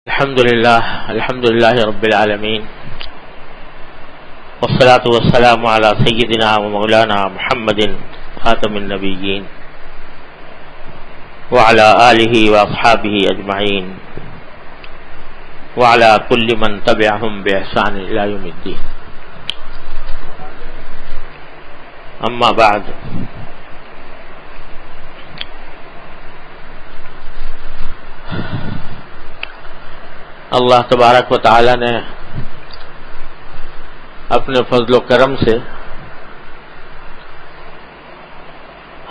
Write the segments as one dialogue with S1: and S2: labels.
S1: الحمد لله رب العالمين، والصلاة والسلام على سيدنا ومولانا محمد خاتم النبيين وعلى آله وأصحابه أجمعين وعلى كل من تبعهم بإحسان إلى يوم الدين. أما بعد، اللہ تبارک و تعالی نے اپنے فضل و کرم سے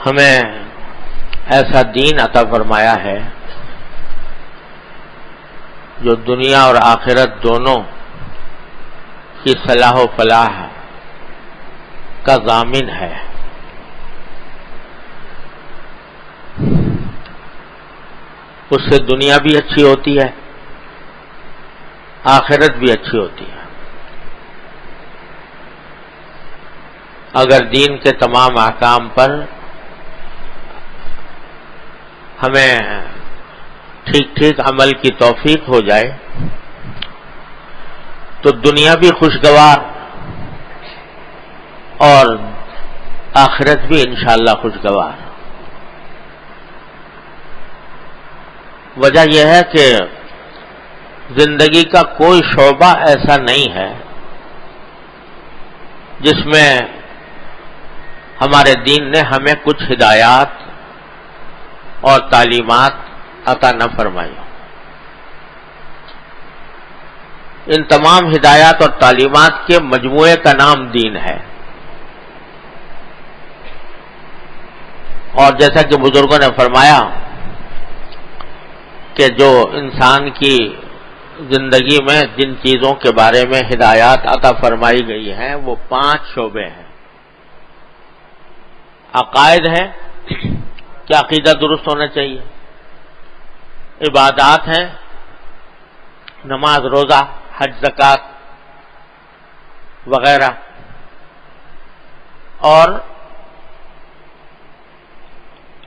S1: ہمیں ایسا دین عطا فرمایا ہے جو دنیا اور آخرت دونوں کی صلاح و فلاح کا ضامن ہے۔ اس سے دنیا بھی اچھی ہوتی ہے، آخرت بھی اچھی ہوتی ہے۔ اگر دین کے تمام احکام پر ہمیں ٹھیک ٹھیک عمل کی توفیق ہو جائے تو دنیا بھی خوشگوار اور آخرت بھی انشاءاللہ خوشگوار۔ وجہ یہ ہے کہ زندگی کا کوئی شعبہ ایسا نہیں ہے جس میں ہمارے دین نے ہمیں کچھ ہدایات اور تعلیمات عطا نہ فرمائی۔ ان تمام ہدایات اور تعلیمات کے مجموعے کا نام دین ہے، اور جیسا کہ بزرگوں نے فرمایا کہ جو انسان کی زندگی میں جن چیزوں کے بارے میں ہدایات عطا فرمائی گئی ہیں وہ 5 شعبے ہیں۔ عقائد ہیں کہ عقیدہ درست ہونا چاہیے، عبادات ہیں، نماز، روزہ، حج، زکوٰۃ وغیرہ، اور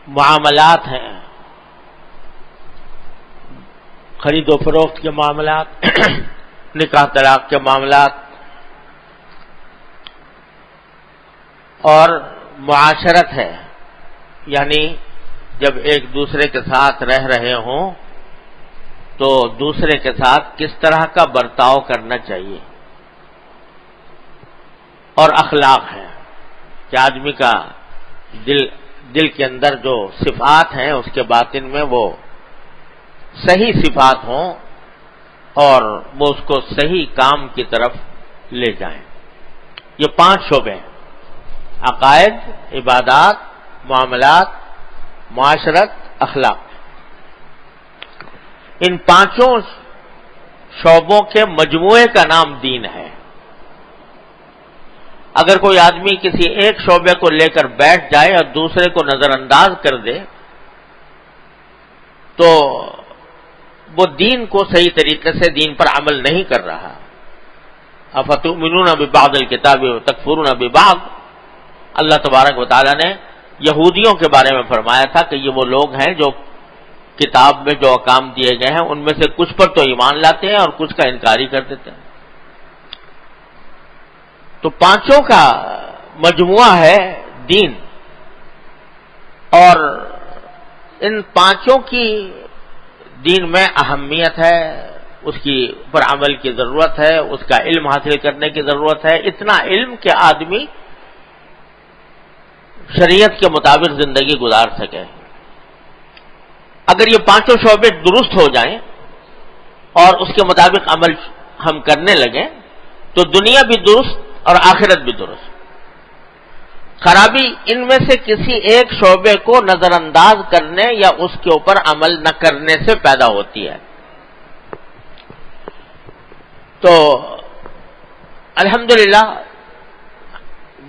S1: معاملات ہیں، خرید و فروخت کے معاملات، نکاح طلاق کے معاملات، اور معاشرت ہے، یعنی جب ایک دوسرے کے ساتھ رہ رہے ہوں تو دوسرے کے ساتھ کس طرح کا برتاؤ کرنا چاہیے، اور اخلاق ہے کہ آدمی کا دل کے اندر جو صفات ہیں اس کے باطن میں وہ صحیح صفات ہوں اور وہ اس کو صحیح کام کی طرف لے جائیں۔ یہ 5 شعبے ہیں: عقائد، عبادات، معاملات، معاشرت، اخلاق۔ ان 5 شعبوں کے مجموعے کا نام دین ہے۔ اگر کوئی آدمی کسی ایک شعبے کو لے کر بیٹھ جائے اور دوسرے کو نظر انداز کر دے تو وہ دین کو صحیح طریقے سے دین پر عمل نہیں کر رہا۔ افتؤمنون ببعض الکتاب وتکفرون ببعض، اللہ تبارک و تعالی نے یہودیوں کے بارے میں فرمایا تھا کہ یہ وہ لوگ ہیں جو کتاب میں جو احکام دیے گئے ہیں ان میں سے کچھ پر تو ایمان لاتے ہیں اور کچھ کا انکار ہی کر دیتے ہیں۔ تو 5 کا مجموعہ ہے دین، اور ان 5 کی دین میں اہمیت ہے، اس کی پر عمل کی ضرورت ہے، اس کا علم حاصل کرنے کی ضرورت ہے، اتنا علم کہ آدمی شریعت کے مطابق زندگی گزار سکے۔ اگر یہ 5 شعبے درست ہو جائیں اور اس کے مطابق عمل ہم کرنے لگیں تو دنیا بھی درست اور آخرت بھی درست۔ خرابی ان میں سے کسی ایک شعبے کو نظر انداز کرنے یا اس کے اوپر عمل نہ کرنے سے پیدا ہوتی ہے۔ تو الحمدللہ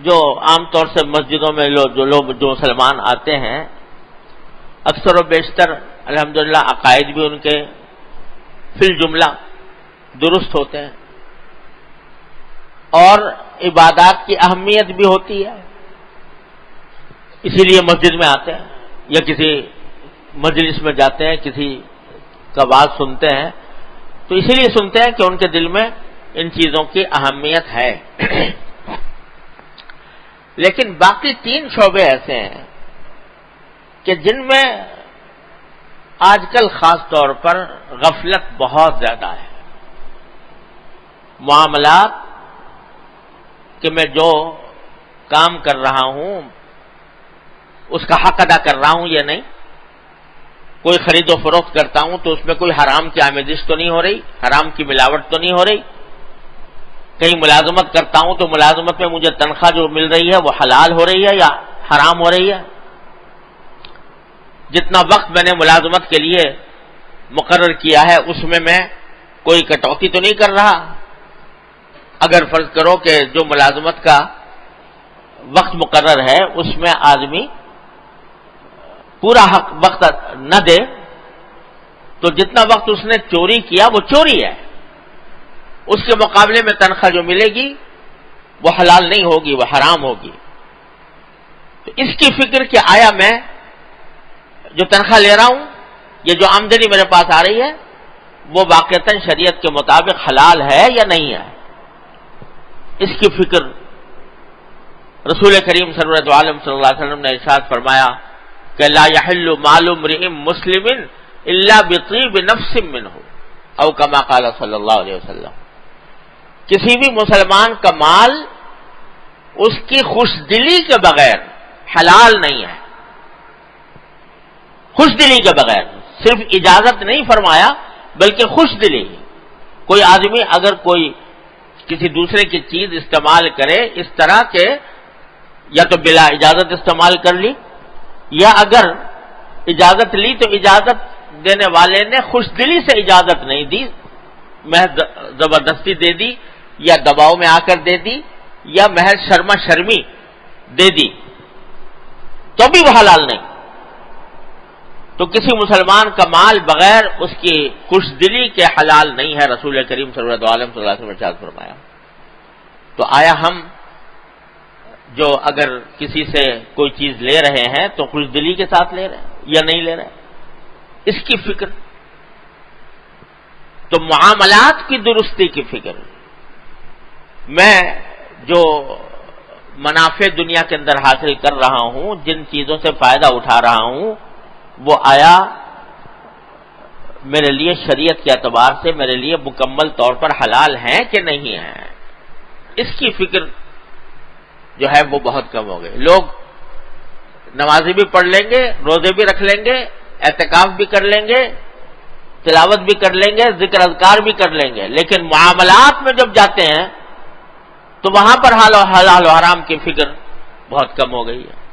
S1: جو عام طور سے مسجدوں میں جو مسلمان آتے ہیں اکثر و بیشتر الحمدللہ عقائد بھی ان کے فی الجملہ درست ہوتے ہیں، اور عبادات کی اہمیت بھی ہوتی ہے، اسی لیے مسجد میں آتے ہیں یا کسی مجلس میں جاتے ہیں، کسی کا بات سنتے ہیں تو اسی لیے سنتے ہیں کہ ان کے دل میں ان چیزوں کی اہمیت ہے. لیکن باقی 3 شعبے ایسے ہیں کہ جن میں آج کل خاص طور پر غفلت بہت زیادہ ہے. معاملات کہ میں جو کام کر رہا ہوں اس کا حق ادا کر رہا ہوں یا نہیں. کوئی خرید و فروخت کرتا ہوں تو اس میں کوئی حرام کی آمیزش تو نہیں ہو رہی, حرام کی ملاوٹ تو نہیں ہو رہی. کہیں ملازمت کرتا ہوں تو ملازمت میں مجھے تنخواہ جو مل رہی ہے وہ حلال ہو رہی ہے یا حرام ہو رہی ہے. جتنا وقت میں نے ملازمت کے لیے مقرر کیا ہے اس میں کوئی کٹوتی تو نہیں کر رہا. اگر فرض کرو کہ جو ملازمت کا وقت مقرر ہے اس میں آدمی پورا حق وقت نہ دے تو جتنا وقت اس نے چوری کیا وہ چوری ہے. اس کے مقابلے میں تنخواہ جو ملے گی وہ حلال نہیں ہوگی, وہ حرام ہوگی. تو اس کی فکر کہ آیا میں جو تنخواہ لے رہا ہوں, یہ جو آمدنی میرے پاس آ رہی ہے وہ واقعتاً شریعت کے مطابق حلال ہے یا نہیں ہے, اس کی فکر رسول کریم صلی اللہ علیہ وسلم نے ارشاد فرمایا کہ لا يحل مال امرئ مسلم الا بطیب نفس منه او کما قال صلی اللہ علیہ وسلم. کسی بھی مسلمان کا مال اس کی خوش دلی کے بغیر حلال نہیں ہے. خوش دلی کے بغیر, صرف اجازت نہیں فرمایا بلکہ خوش دلی. کوئی آدمی اگر کوئی کسی دوسرے کی چیز استعمال کرے اس طرح کے یا تو بلا اجازت استعمال کر لی, یا اگر اجازت لی تو اجازت دینے والے نے خوش دلی سے اجازت نہیں دی, محض زبردستی دے دی یا دباؤ میں آ کر دے دی یا محض شرما شرمی دے دی, تو بھی وہ حلال نہیں. تو کسی مسلمان کا مال بغیر اس کی خوش دلی کے حلال نہیں ہے, رسول کریم صلی اللہ علیہ وسلم نے ارشاد فرمایا. تو آیا ہم جو اگر کسی سے کوئی چیز لے رہے ہیں تو خوش دلی کے ساتھ لے رہے ہیں یا نہیں لے رہے ہیں, اس کی فکر. تو معاملات کی درستی کی فکر. میں جو منافع دنیا کے اندر حاصل کر رہا ہوں, جن چیزوں سے فائدہ اٹھا رہا ہوں, وہ آیا میرے لیے شریعت کے اعتبار سے میرے لیے مکمل طور پر حلال ہیں کہ نہیں ہیں, اس کی فکر جو ہے وہ بہت کم ہو گئی. لوگ نمازی بھی پڑھ لیں گے, روزے بھی رکھ لیں گے, اعتکاف بھی کر لیں گے, تلاوت بھی کر لیں گے, ذکر اذکار بھی کر لیں گے, لیکن معاملات میں جب جاتے ہیں تو وہاں پر حلال و حرام کی فکر بہت کم ہو گئی ہے.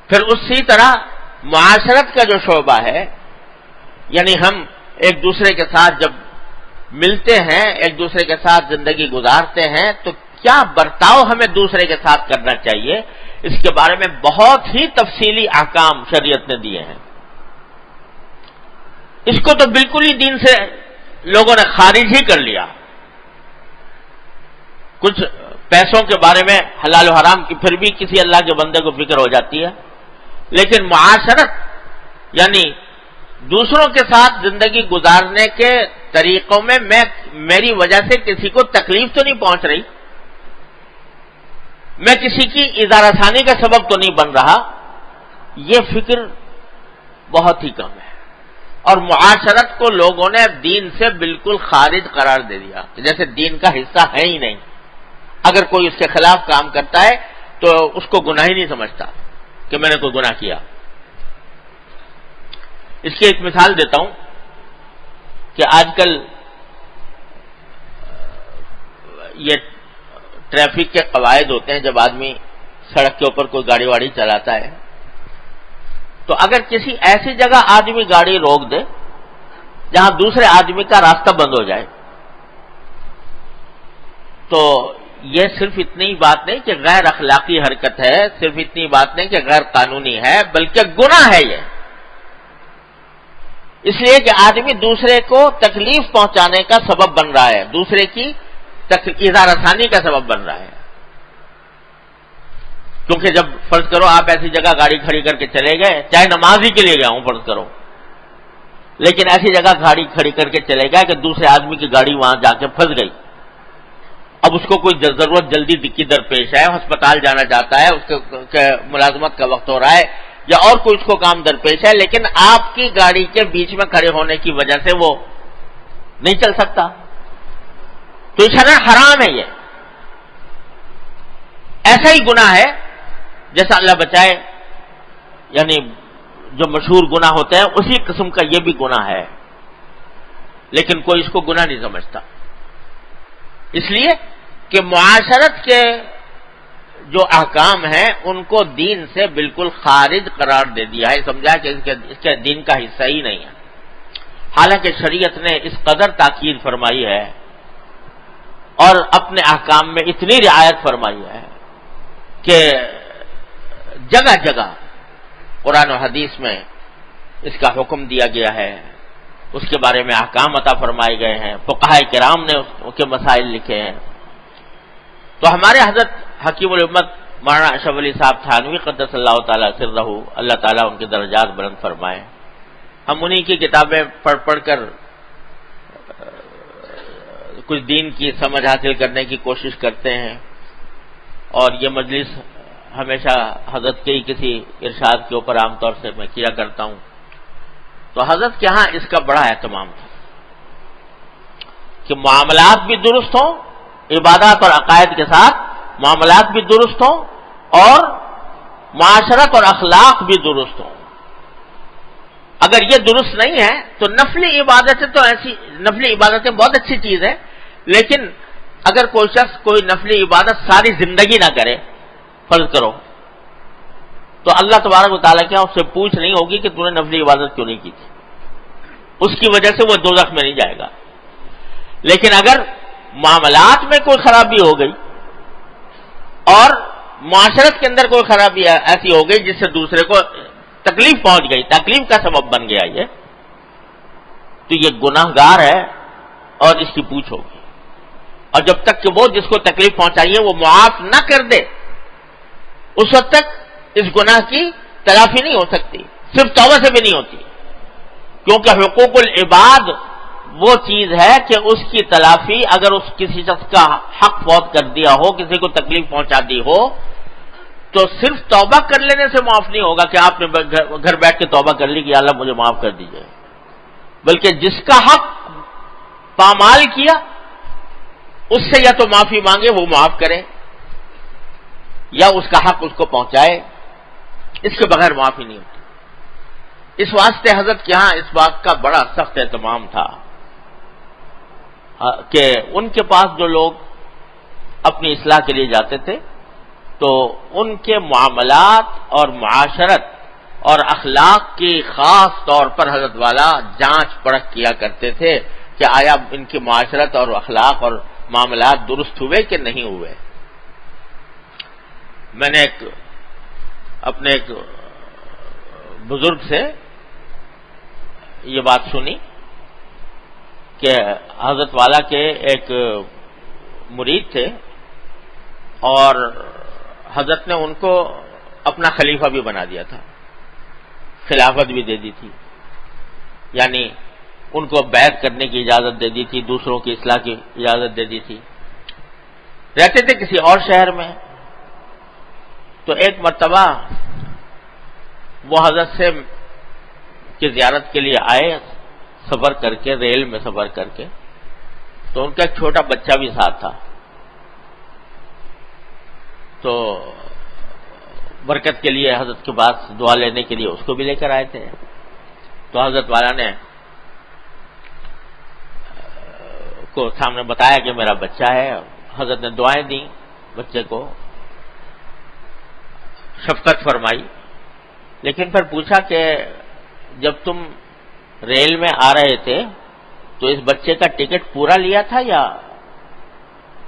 S1: پھر اسی طرح معاشرت کا جو شعبہ ہے, یعنی ہم ایک دوسرے کے ساتھ جب ملتے ہیں, ایک دوسرے کے ساتھ زندگی گزارتے ہیں, تو کیا برتاؤ ہمیں دوسرے کے ساتھ کرنا چاہیے, اس کے بارے میں بہت ہی تفصیلی احکام شریعت نے دیے ہیں. اس کو تو بالکل ہی دین سے لوگوں نے خارج ہی کر لیا. کچھ پیسوں کے بارے میں حلال و حرام کی پھر بھی کسی اللہ کے بندے کو فکر ہو جاتی ہے, لیکن معاشرت یعنی دوسروں کے ساتھ زندگی گزارنے کے طریقوں میں میری وجہ سے کسی کو تکلیف تو نہیں پہنچ رہی, میں کسی کی ایذا رسانی کا سبب تو نہیں بن رہا, یہ فکر بہت ہی کم ہے. اور معاشرت کو لوگوں نے دین سے بالکل خارج قرار دے دیا, جیسے دین کا حصہ ہے ہی نہیں. اگر کوئی اس کے خلاف کام کرتا ہے تو اس کو گناہ ہی نہیں سمجھتا کہ میں نے کوئی گناہ کیا. اس کی ایک مثال دیتا ہوں کہ آج کل یہ ٹریفک کے قواعد ہوتے ہیں, جب آدمی سڑک کے اوپر کوئی گاڑی واڑی چلاتا ہے تو اگر کسی ایسی جگہ آدمی گاڑی روک دے جہاں دوسرے آدمی کا راستہ بند ہو جائے, تو یہ صرف اتنی بات نہیں کہ غیر اخلاقی حرکت ہے, صرف اتنی بات نہیں کہ غیر قانونی ہے, بلکہ گناہ ہے یہ. اس لیے کہ آدمی دوسرے کو تکلیف پہنچانے کا سبب بن رہا ہے, دوسرے کی ایذا رسانی کا سبب بن رہا ہے. کیونکہ جب فرض کرو آپ ایسی جگہ گاڑی کھڑی کر کے چلے گئے, چاہے نماز ہی کے لیے گیا ہوں فرض کرو, لیکن ایسی جگہ گاڑی کھڑی کر کے چلے گا کہ دوسرے آدمی کی گاڑی وہاں جا کے پھنس گئی، اب اس کو کوئی ضرورت جلدی کی درپیش ہے، ہسپتال جانا چاہتا ہے، اس کے ملازمت کا وقت ہو رہا ہے یا اور کوئی اس کو کام درپیش ہے، لیکن آپ کی گاڑی کے بیچ میں کھڑے ہونے کی وجہ سے وہ نہیں چل سکتا، تو شرعاً حرام ہے۔ یہ ایسا ہی گناہ ہے جیسا اللہ بچائے، یعنی جو مشہور گناہ ہوتے ہیں اسی قسم کا یہ بھی گناہ ہے، لیکن کوئی اس کو گناہ نہیں سمجھتا، اس لیے کہ معاشرت کے جو احکام ہیں ان کو دین سے بالکل خارج قرار دے دیا ہے، سمجھا کہ اس کے دین کا حصہ ہی نہیں ہے، حالانکہ شریعت نے اس قدر تاکید فرمائی ہے اور اپنے احکام میں اتنی رعایت فرمائی ہے کہ جگہ جگہ قرآن و حدیث میں اس کا حکم دیا گیا ہے، اس کے بارے میں احکام عطا فرمائے گئے ہیں، فقہاء کرام نے اس کے مسائل لکھے ہیں۔ تو ہمارے حضرت حکیم الامت مولانا اشرف علی صاحب تھانوی قدس اللہ تعالیٰ سرہ، اللہ تعالیٰ ان کے درجات بلند فرمائے، ہم انہی کی کتابیں پڑھ کر کچھ دین کی سمجھ حاصل کرنے کی کوشش کرتے ہیں، اور یہ مجلس ہمیشہ حضرت کے ہی کسی ارشاد کے اوپر عام طور سے میں کیا کرتا ہوں، تو حضرت کے ہاں اس کا بڑا اہتمام تھا کہ معاملات بھی درست ہوں، عبادات اور عقائد کے ساتھ معاملات بھی درست ہوں اور معاشرت اور اخلاق بھی درست ہوں۔ اگر یہ درست نہیں ہے تو نفلی عبادتیں تو ایسی نفلی عبادتیں بہت اچھی چیز ہے، لیکن اگر کوئی شخص کوئی نفلی عبادت ساری زندگی نہ کرے، فرض کرو، تو اللہ تبارک و تعالیٰ کیا اس سے پوچھ نہیں ہوگی کہ تو نے نفلی عبادت کیوں نہیں کی تھی، اس کی وجہ سے وہ دوزخ میں نہیں جائے گا۔ لیکن اگر معاملات میں کوئی خرابی ہو گئی اور معاشرت کے اندر کوئی خرابی ایسی ہو گئی جس سے دوسرے کو تکلیف پہنچ گئی، تکلیف کا سبب بن گیا یہ، تو یہ گناہ گار ہے اور اس کی پوچھ ہوگی، اور جب تک کہ وہ جس کو تکلیف پہنچائی ہے وہ معاف نہ کر دے اس وقت تک اس گناہ کی تلافی نہیں ہو سکتی، صرف توبہ سے بھی نہیں ہوتی، کیونکہ حقوق العباد وہ چیز ہے کہ اس کی تلافی اگر اس کسی شخص کا حق فوت کر دیا ہو، کسی کو تکلیف پہنچا دی ہو، تو صرف توبہ کر لینے سے معاف نہیں ہوگا کہ آپ نے گھر بیٹھ کے توبہ کر لی کہ اللہ مجھے معاف کر دیجئے، بلکہ جس کا حق پامال کیا اس سے یا تو معافی مانگے وہ معاف کرے یا اس کا حق اس کو پہنچائے، اس کے بغیر معافی نہیں ہوتی۔ اس واسطے حضرت کے ہاں اس بات کا بڑا سخت اہتمام تھا کہ ان کے پاس جو لوگ اپنی اصلاح کے لیے جاتے تھے تو ان کے معاملات اور معاشرت اور اخلاق کی خاص طور پر حضرت والا جانچ پرکھ کیا کرتے تھے کہ آیا ان کی معاشرت اور اخلاق اور معاملات درست ہوئے کہ نہیں ہوئے۔ میں نے اپنے ایک بزرگ سے یہ بات سنی کہ حضرت والا کے ایک مرید تھے اور حضرت نے ان کو اپنا خلیفہ بھی بنا دیا تھا، خلافت بھی دے دی تھی، یعنی ان کو بیعت کرنے کی اجازت دے دی تھی، دوسروں کی اصلاح کی اجازت دے دی تھی۔ رہتے تھے کسی اور شہر میں، تو ایک مرتبہ وہ حضرت سے کی زیارت کے لیے آئے، سفر کر کے، ریل میں سفر کر کے، تو ان کا ایک چھوٹا بچہ بھی ساتھ تھا، تو برکت کے لیے حضرت کے پاس دعا لینے کے لیے اس کو بھی لے کر آئے تھے۔ تو حضرت والا نے کو سامنے بتایا کہ میرا بچہ ہے، حضرت نے دعائیں دیں بچے کو، شفقت فرمائی، لیکن پھر پوچھا کہ جب تم ریل میں آ رہے تھے تو اس بچے کا ٹکٹ پورا لیا تھا یا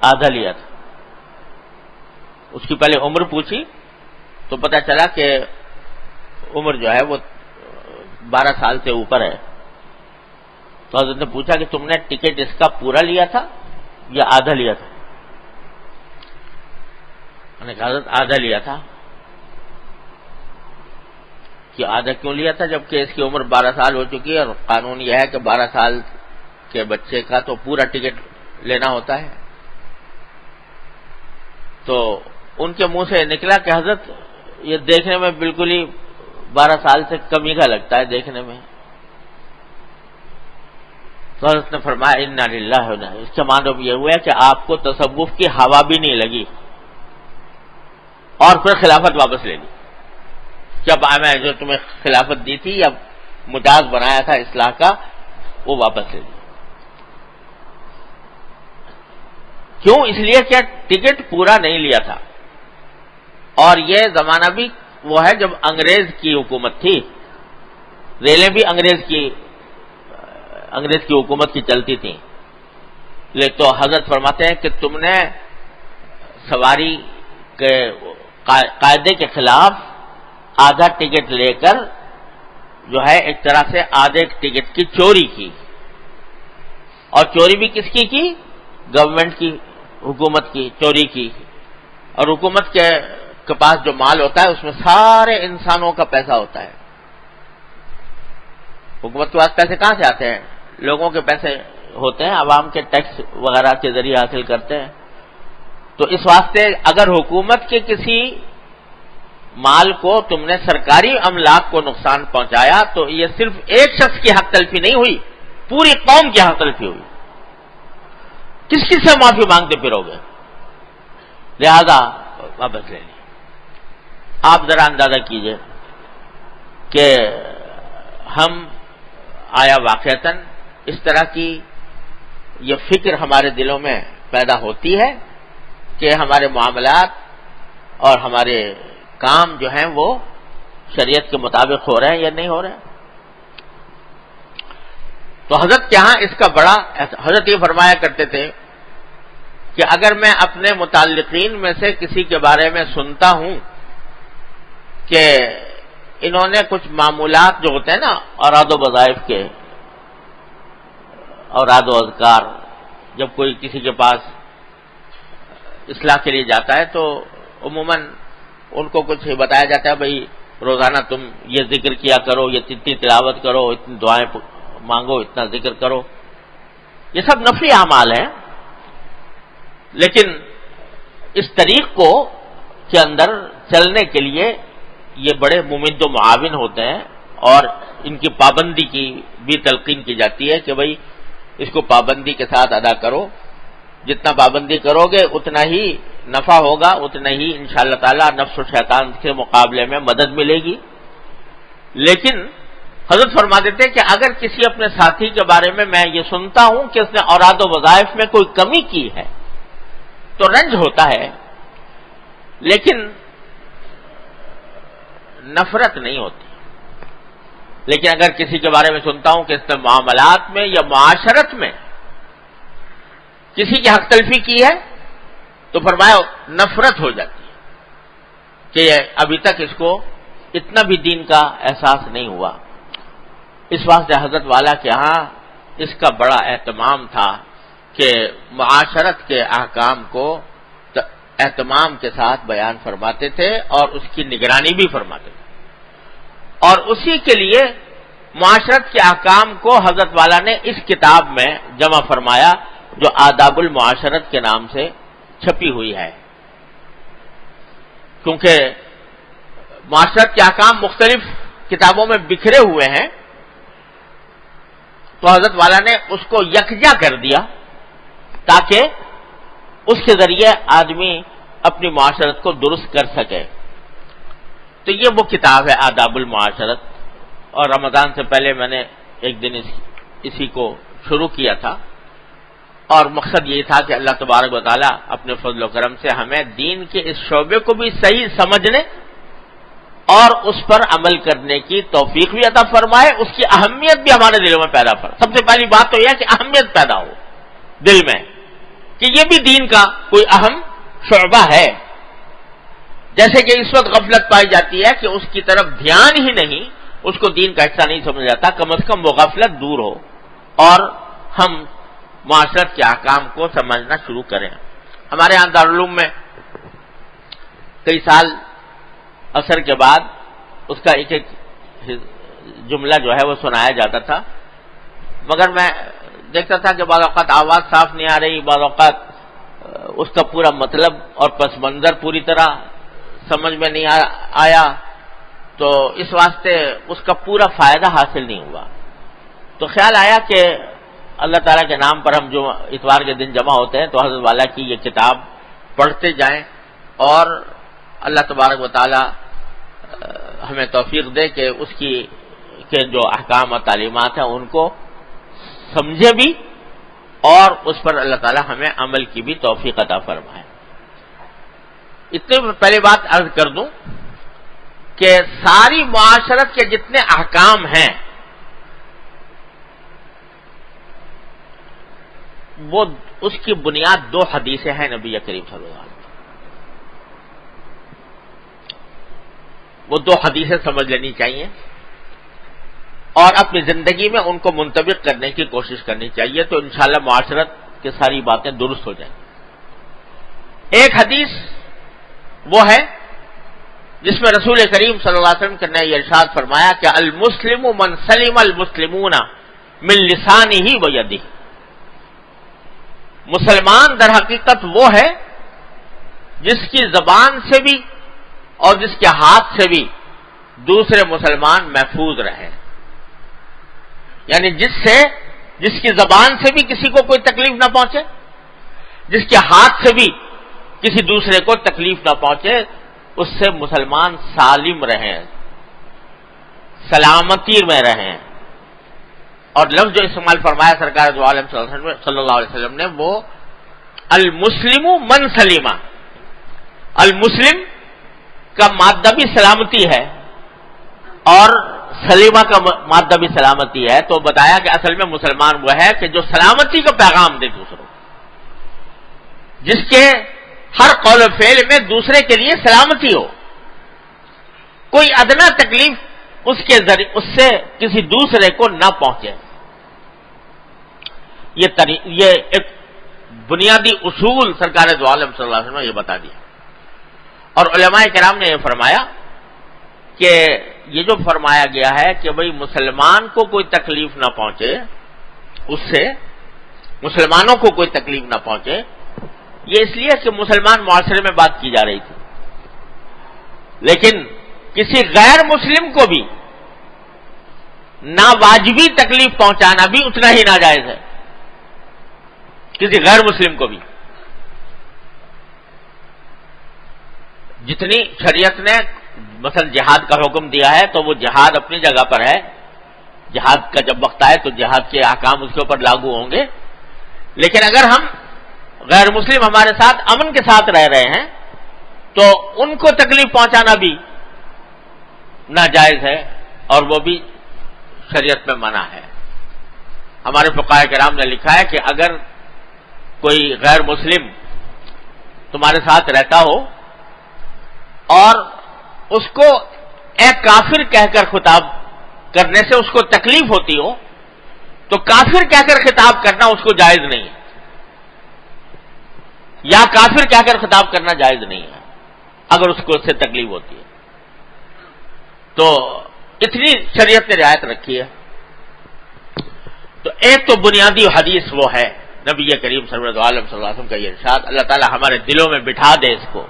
S1: آدھا لیا تھا؟ اس کی پہلے عمر پوچھی تو پتہ چلا کہ عمر جو ہے وہ 12 سال سے اوپر ہے۔ تو حضرت نے پوچھا کہ تم نے ٹکٹ اس کا پورا لیا تھا یا آدھا لیا تھا؟ میں نے کہا حضرت آدھا لیا تھا۔ جبکہ آدھا کیوں لیا تھا جبکہ اس کی عمر 12 سال ہو چکی ہے، اور قانون یہ ہے کہ 12 سال کے بچے کا تو پورا ٹکٹ لینا ہوتا ہے. تو ان کے منہ سے نکلا کہ حضرت یہ دیکھنے میں بالکل ہی 12 سال سے کم ہی کا لگتا ہے دیکھنے میں. تو حضرت نے فرمایا انا للہ و انا الیہ. اس کا معنی یہ ہوا کہ آپ کو تصوف کی ہوا بھی نہیں لگی اور پھر خلافت واپس لے لی. جب میں جو تمہیں خلافت دی تھی یا مجاز بنایا تھا اصلاح کا وہ واپس لے لی. کیوں؟ اس لیے کہ ٹکٹ پورا نہیں لیا تھا. اور یہ زمانہ بھی وہ ہے جب انگریز کی حکومت تھی، ریلیں بھی انگریز کی حکومت کی چلتی تھیں. تو حضرت فرماتے ہیں کہ تم نے سواری کے قاعدے کے خلاف آدھا ٹکٹ لے کر جو ہے ایک طرح سے آدھے ٹکٹ کی چوری کی. اور چوری بھی کس کی؟ گورنمنٹ کی، حکومت کی چوری کی. اور حکومت کے پاس جو مال ہوتا ہے اس میں سارے انسانوں کا پیسہ ہوتا ہے. حکومت کے پاس پیسے کہاں سے آتے ہیں؟ لوگوں کے پیسے ہوتے ہیں، عوام کے ٹیکس وغیرہ کے ذریعے حاصل کرتے ہیں. تو اس واسطے اگر حکومت کے کسی مال کو تم نے سرکاری املاک کو نقصان پہنچایا تو یہ صرف ایک شخص کی حق تلفی نہیں ہوئی، پوری قوم کی حق تلفی ہوئی. کس سے معافی مانگتے پھرو گے؟ لہذا واپس لے لی. آپ ذرا اندازہ کیجئے کہ ہم آیا واقعتاً اس طرح کی یہ فکر ہمارے دلوں میں پیدا ہوتی ہے کہ ہمارے معاملات اور ہمارے کام جو ہیں وہ شریعت کے مطابق ہو رہے ہیں یا نہیں ہو رہے ہیں. تو حضرت کے ہاں اس کا بڑا حضرت یہ فرمایا کرتے تھے کہ اگر میں اپنے متعلقین میں سے کسی کے بارے میں سنتا ہوں کہ انہوں نے کچھ معمولات جو ہوتے ہیں نا اوراد و وظائف کے، اوراد و اذکار، جب کوئی کسی کے پاس اصلاح کے لیے جاتا ہے تو عموماً ان کو کچھ بتایا جاتا ہے بھائی روزانہ تم یہ ذکر کیا کرو، یہ اتنی تلاوت کرو، اتنی دعائیں مانگو، اتنا ذکر کرو. یہ سب نفلی اعمال ہیں، لیکن اس طریق کو کے اندر چلنے کے لیے یہ بڑے ممد و معاون ہوتے ہیں اور ان کی پابندی کی بھی تلقین کی جاتی ہے کہ بھائی اس کو پابندی کے ساتھ ادا کرو. جتنا پابندی کرو گے اتنا ہی نفع ہوگا، اتنا ہی انشاءاللہ تعالی نفس و شیطان کے مقابلے میں مدد ملے گی. لیکن حضرت فرما دیتے کہ اگر کسی اپنے ساتھی کے بارے میں یہ سنتا ہوں کہ اس نے اوراد و وظائف میں کوئی کمی کی ہے تو رنج ہوتا ہے، لیکن نفرت نہیں ہوتی. لیکن اگر کسی کے بارے میں سنتا ہوں کہ اس نے معاملات میں یا معاشرت میں کسی کی حق تلفی کی ہے تو فرمایا نفرت ہو جاتی ہے کہ ابھی تک اس کو اتنا بھی دین کا احساس نہیں ہوا. اس واسطے حضرت والا کے ہاں اس کا بڑا اہتمام تھا کہ معاشرت کے احکام کو اہتمام کے ساتھ بیان فرماتے تھے اور اس کی نگرانی بھی فرماتے تھے. اور اسی کے لیے معاشرت کے احکام کو حضرت والا نے اس کتاب میں جمع فرمایا جو آداب المعاشرت کے نام سے چھپی ہوئی ہے. کیونکہ معاشرت کے احکام مختلف کتابوں میں بکھرے ہوئے ہیں تو حضرت والا نے اس کو یکجا کر دیا تاکہ اس کے ذریعے آدمی اپنی معاشرت کو درست کر سکے. تو یہ وہ کتاب ہے آداب المعاشرت، اور رمضان سے پہلے میں نے ایک دن اسی کو شروع کیا تھا، اور مقصد یہ تھا کہ اللہ تبارک و تعالی اپنے فضل و کرم سے ہمیں دین کے اس شعبے کو بھی صحیح سمجھنے اور اس پر عمل کرنے کی توفیق بھی عطا فرمائے، اس کی اہمیت بھی ہمارے دلوں میں پیدا فرمائے. سب سے پہلی بات تو یہ ہے کہ اہمیت پیدا ہو دل میں کہ یہ بھی دین کا کوئی اہم شعبہ ہے. جیسے کہ اس وقت غفلت پائی جاتی ہے کہ اس کی طرف دھیان ہی نہیں، اس کو دین کا حصہ نہیں سمجھا جاتا. کم از کم وہ غفلت دور ہو اور ہم معاشرت کے احکام کو سمجھنا شروع کریں. ہمارے یہاں دارالعلوم میں کئی سال عصر کے بعد اس کا ایک جملہ جو ہے وہ سنایا جاتا تھا، مگر میں دیکھتا تھا کہ بعض اوقات آواز صاف نہیں آ رہی، بعض اوقات اس کا پورا مطلب اور پس منظر پوری طرح سمجھ میں نہیں آیا، تو اس واسطے اس کا پورا فائدہ حاصل نہیں ہوا۔ تو خیال آیا کہ اللہ تعالیٰ کے نام پر ہم جو اتوار کے دن جمع ہوتے ہیں تو حضرت والا کی یہ کتاب پڑھتے جائیں، اور اللہ تبارک و تعالیٰ ہمیں توفیق دے کہ اس کی کے جو احکام اور تعلیمات ہیں ان کو سمجھے بھی، اور اس پر اللہ تعالیٰ ہمیں عمل کی بھی توفیق عطا فرمائے۔ اتنی پہلی بات عرض کر دوں کہ ساری معاشرت کے جتنے احکام ہیں وہ اس کی بنیاد دو حدیثیں ہیں نبی کریم صلی اللہ علیہ وسلم۔ وہ دو حدیثیں سمجھ لینی چاہیے اور اپنی زندگی میں ان کو منطبق کرنے کی کوشش کرنی چاہیے، تو انشاءاللہ معاشرت کی ساری باتیں درست ہو جائیں۔ ایک حدیث وہ ہے جس میں رسول کریم صلی اللہ علیہ وسلم نے یہ ارشاد فرمایا کہ المسلم من سلم المسلمون من لسانہ و یدہ، مسلمان در حقیقت وہ ہے جس کی زبان سے بھی اور جس کے ہاتھ سے بھی دوسرے مسلمان محفوظ رہے، یعنی جس کی زبان سے بھی کسی کو کوئی تکلیف نہ پہنچے، جس کے ہاتھ سے بھی کسی دوسرے کو تکلیف نہ پہنچے، اس سے مسلمان سالم رہیں، سلامتی میں رہیں۔ اور لفظ جو استعمال فرمایا سرکار دو عالم صلی اللہ علیہ وسلم نے وہ المسلم من سلیمہ، المسلم کا مادہ بھی سلامتی ہے اور سلیمہ کا مادہ بھی سلامتی ہے، تو بتایا کہ اصل میں مسلمان وہ ہے کہ جو سلامتی کا پیغام دے دوسروں، جس کے ہر قول و فعل میں دوسرے کے لیے سلامتی ہو، کوئی ادنا تکلیف اس سے کسی دوسرے کو نہ پہنچے۔ یہ ایک بنیادی اصول سرکار دو عالم صلی اللہ علیہ وسلم نے یہ بتا دیا۔ اور علماء کرام نے یہ فرمایا کہ یہ جو فرمایا گیا ہے کہ بھئی مسلمان کو کوئی تکلیف نہ پہنچے، اس سے مسلمانوں کو کوئی تکلیف نہ پہنچے، یہ اس لیے کہ مسلمان معاشرے میں بات کی جا رہی تھی، لیکن کسی غیر مسلم کو بھی ناواجبی تکلیف پہنچانا بھی اتنا ہی ناجائز ہے، کسی غیر مسلم کو بھی۔ جتنی شریعت نے مثلا جہاد کا حکم دیا ہے تو وہ جہاد اپنی جگہ پر ہے، جہاد کا جب وقت آئے تو جہاد کے احکام اس کے اوپر لاگو ہوں گے، لیکن اگر ہم غیر مسلم ہمارے ساتھ امن کے ساتھ رہ رہے ہیں تو ان کو تکلیف پہنچانا بھی ناجائز ہے، اور وہ بھی شریعت میں منع ہے۔ ہمارے فقہاء کرام نے لکھا ہے کہ اگر کوئی غیر مسلم تمہارے ساتھ رہتا ہو اور اس کو اے کافر کہہ کر خطاب کرنے سے اس کو تکلیف ہوتی ہو تو کافر کہہ کر خطاب کرنا اس کو جائز نہیں ہے، یا کافر کہہ کر خطاب کرنا جائز نہیں ہے اگر اس کو اس سے تکلیف ہوتی ہے۔ تو اتنی شریعت نے رعایت رکھی ہے۔ تو ایک تو بنیادی حدیث وہ ہے نبی کریم صلی اللہ علیہ وسلم کا یہ ارشاد، اللہ تعالی ہمارے دلوں میں بٹھا دے اس کو،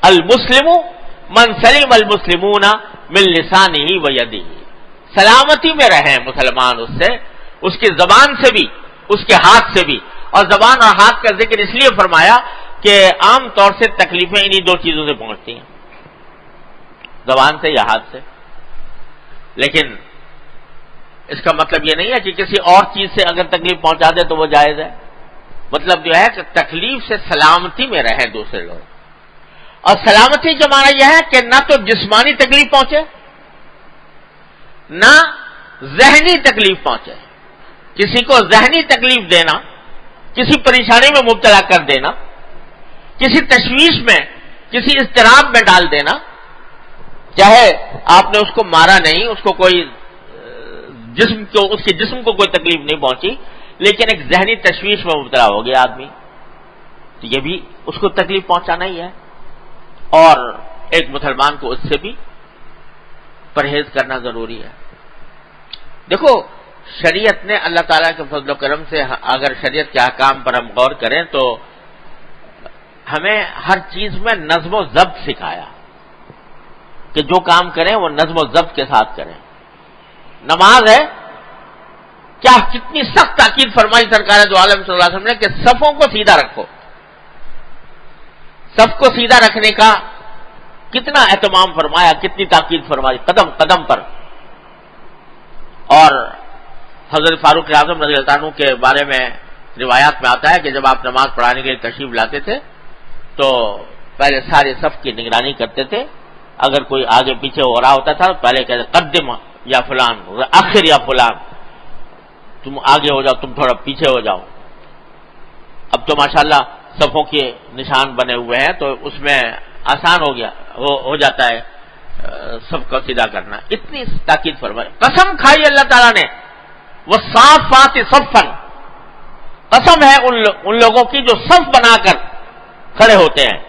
S1: المسلم من سلم المسلمون من لسانہ و یدہ، سلامتی میں رہیں مسلمان اس سے، اس کی زبان سے بھی اس کے ہاتھ سے بھی۔ اور زبان اور ہاتھ کا ذکر اس لیے فرمایا کہ عام طور سے تکلیفیں انہی دو چیزوں سے پہنچتی ہیں، زبان سے یا ہاتھ سے، لیکن اس کا مطلب یہ نہیں ہے کہ کسی اور چیز سے اگر تکلیف پہنچا دے تو وہ جائز ہے۔ مطلب جو ہے کہ تکلیف سے سلامتی میں رہیں دوسرے لوگ، اور سلامتی کا معنی یہ ہے کہ نہ تو جسمانی تکلیف پہنچے نہ ذہنی تکلیف پہنچے۔ کسی کو ذہنی تکلیف دینا، کسی پریشانی میں مبتلا کر دینا، کسی تشویش میں، کسی اضطراب میں ڈال دینا، چاہے آپ نے اس کو مارا نہیں، اس کو کوئی اس کے جسم کو کوئی تکلیف نہیں پہنچی، لیکن ایک ذہنی تشویش میں مبتلا ہو گیا آدمی، تو یہ بھی اس کو تکلیف پہنچانا ہی ہے، اور ایک مسلمان کو اس سے بھی پرہیز کرنا ضروری ہے. دیکھو شریعت نے اللہ تعالیٰ کے فضل و کرم سے اگر شریعت کے احکام پر ہم غور کریں تو ہمیں ہر چیز میں نظم و ضبط سکھایا کہ جو کام کریں وہ نظم و ضبط کے ساتھ کریں. نماز ہے کیا کتنی سخت تاکید فرمائی سرکار دو عالم صلی اللہ علیہ وسلم نے کہ صفوں کو سیدھا رکھو. صف کو سیدھا رکھنے کا کتنا اہتمام فرمایا, کتنی تاکید فرمائی قدم قدم پر. اور حضرت فاروق اعظم رضی اللہ عنہ کے بارے میں روایات میں آتا ہے کہ جب آپ نماز پڑھانے کے لیے تشریف لاتے تھے تو پہلے سارے صف کی نگرانی کرتے تھے. اگر کوئی آگے پیچھے ہو رہا ہوتا تھا پہلے کہتے قدم یا فلان, آخر یا فلان, تم آگے ہو جاؤ, تم تھوڑا پیچھے ہو جاؤ. اب تو ماشاءاللہ صفوں کے نشان بنے ہوئے ہیں تو اس میں آسان ہو گیا, ہو جاتا ہے سب کو سیدھا کرنا. اتنی تاکید فرمائی. قسم کھائی اللہ تعالیٰ نے وہ صافات صفن, قسم ہے ان لوگوں کی جو صف بنا کر کھڑے ہوتے ہیں.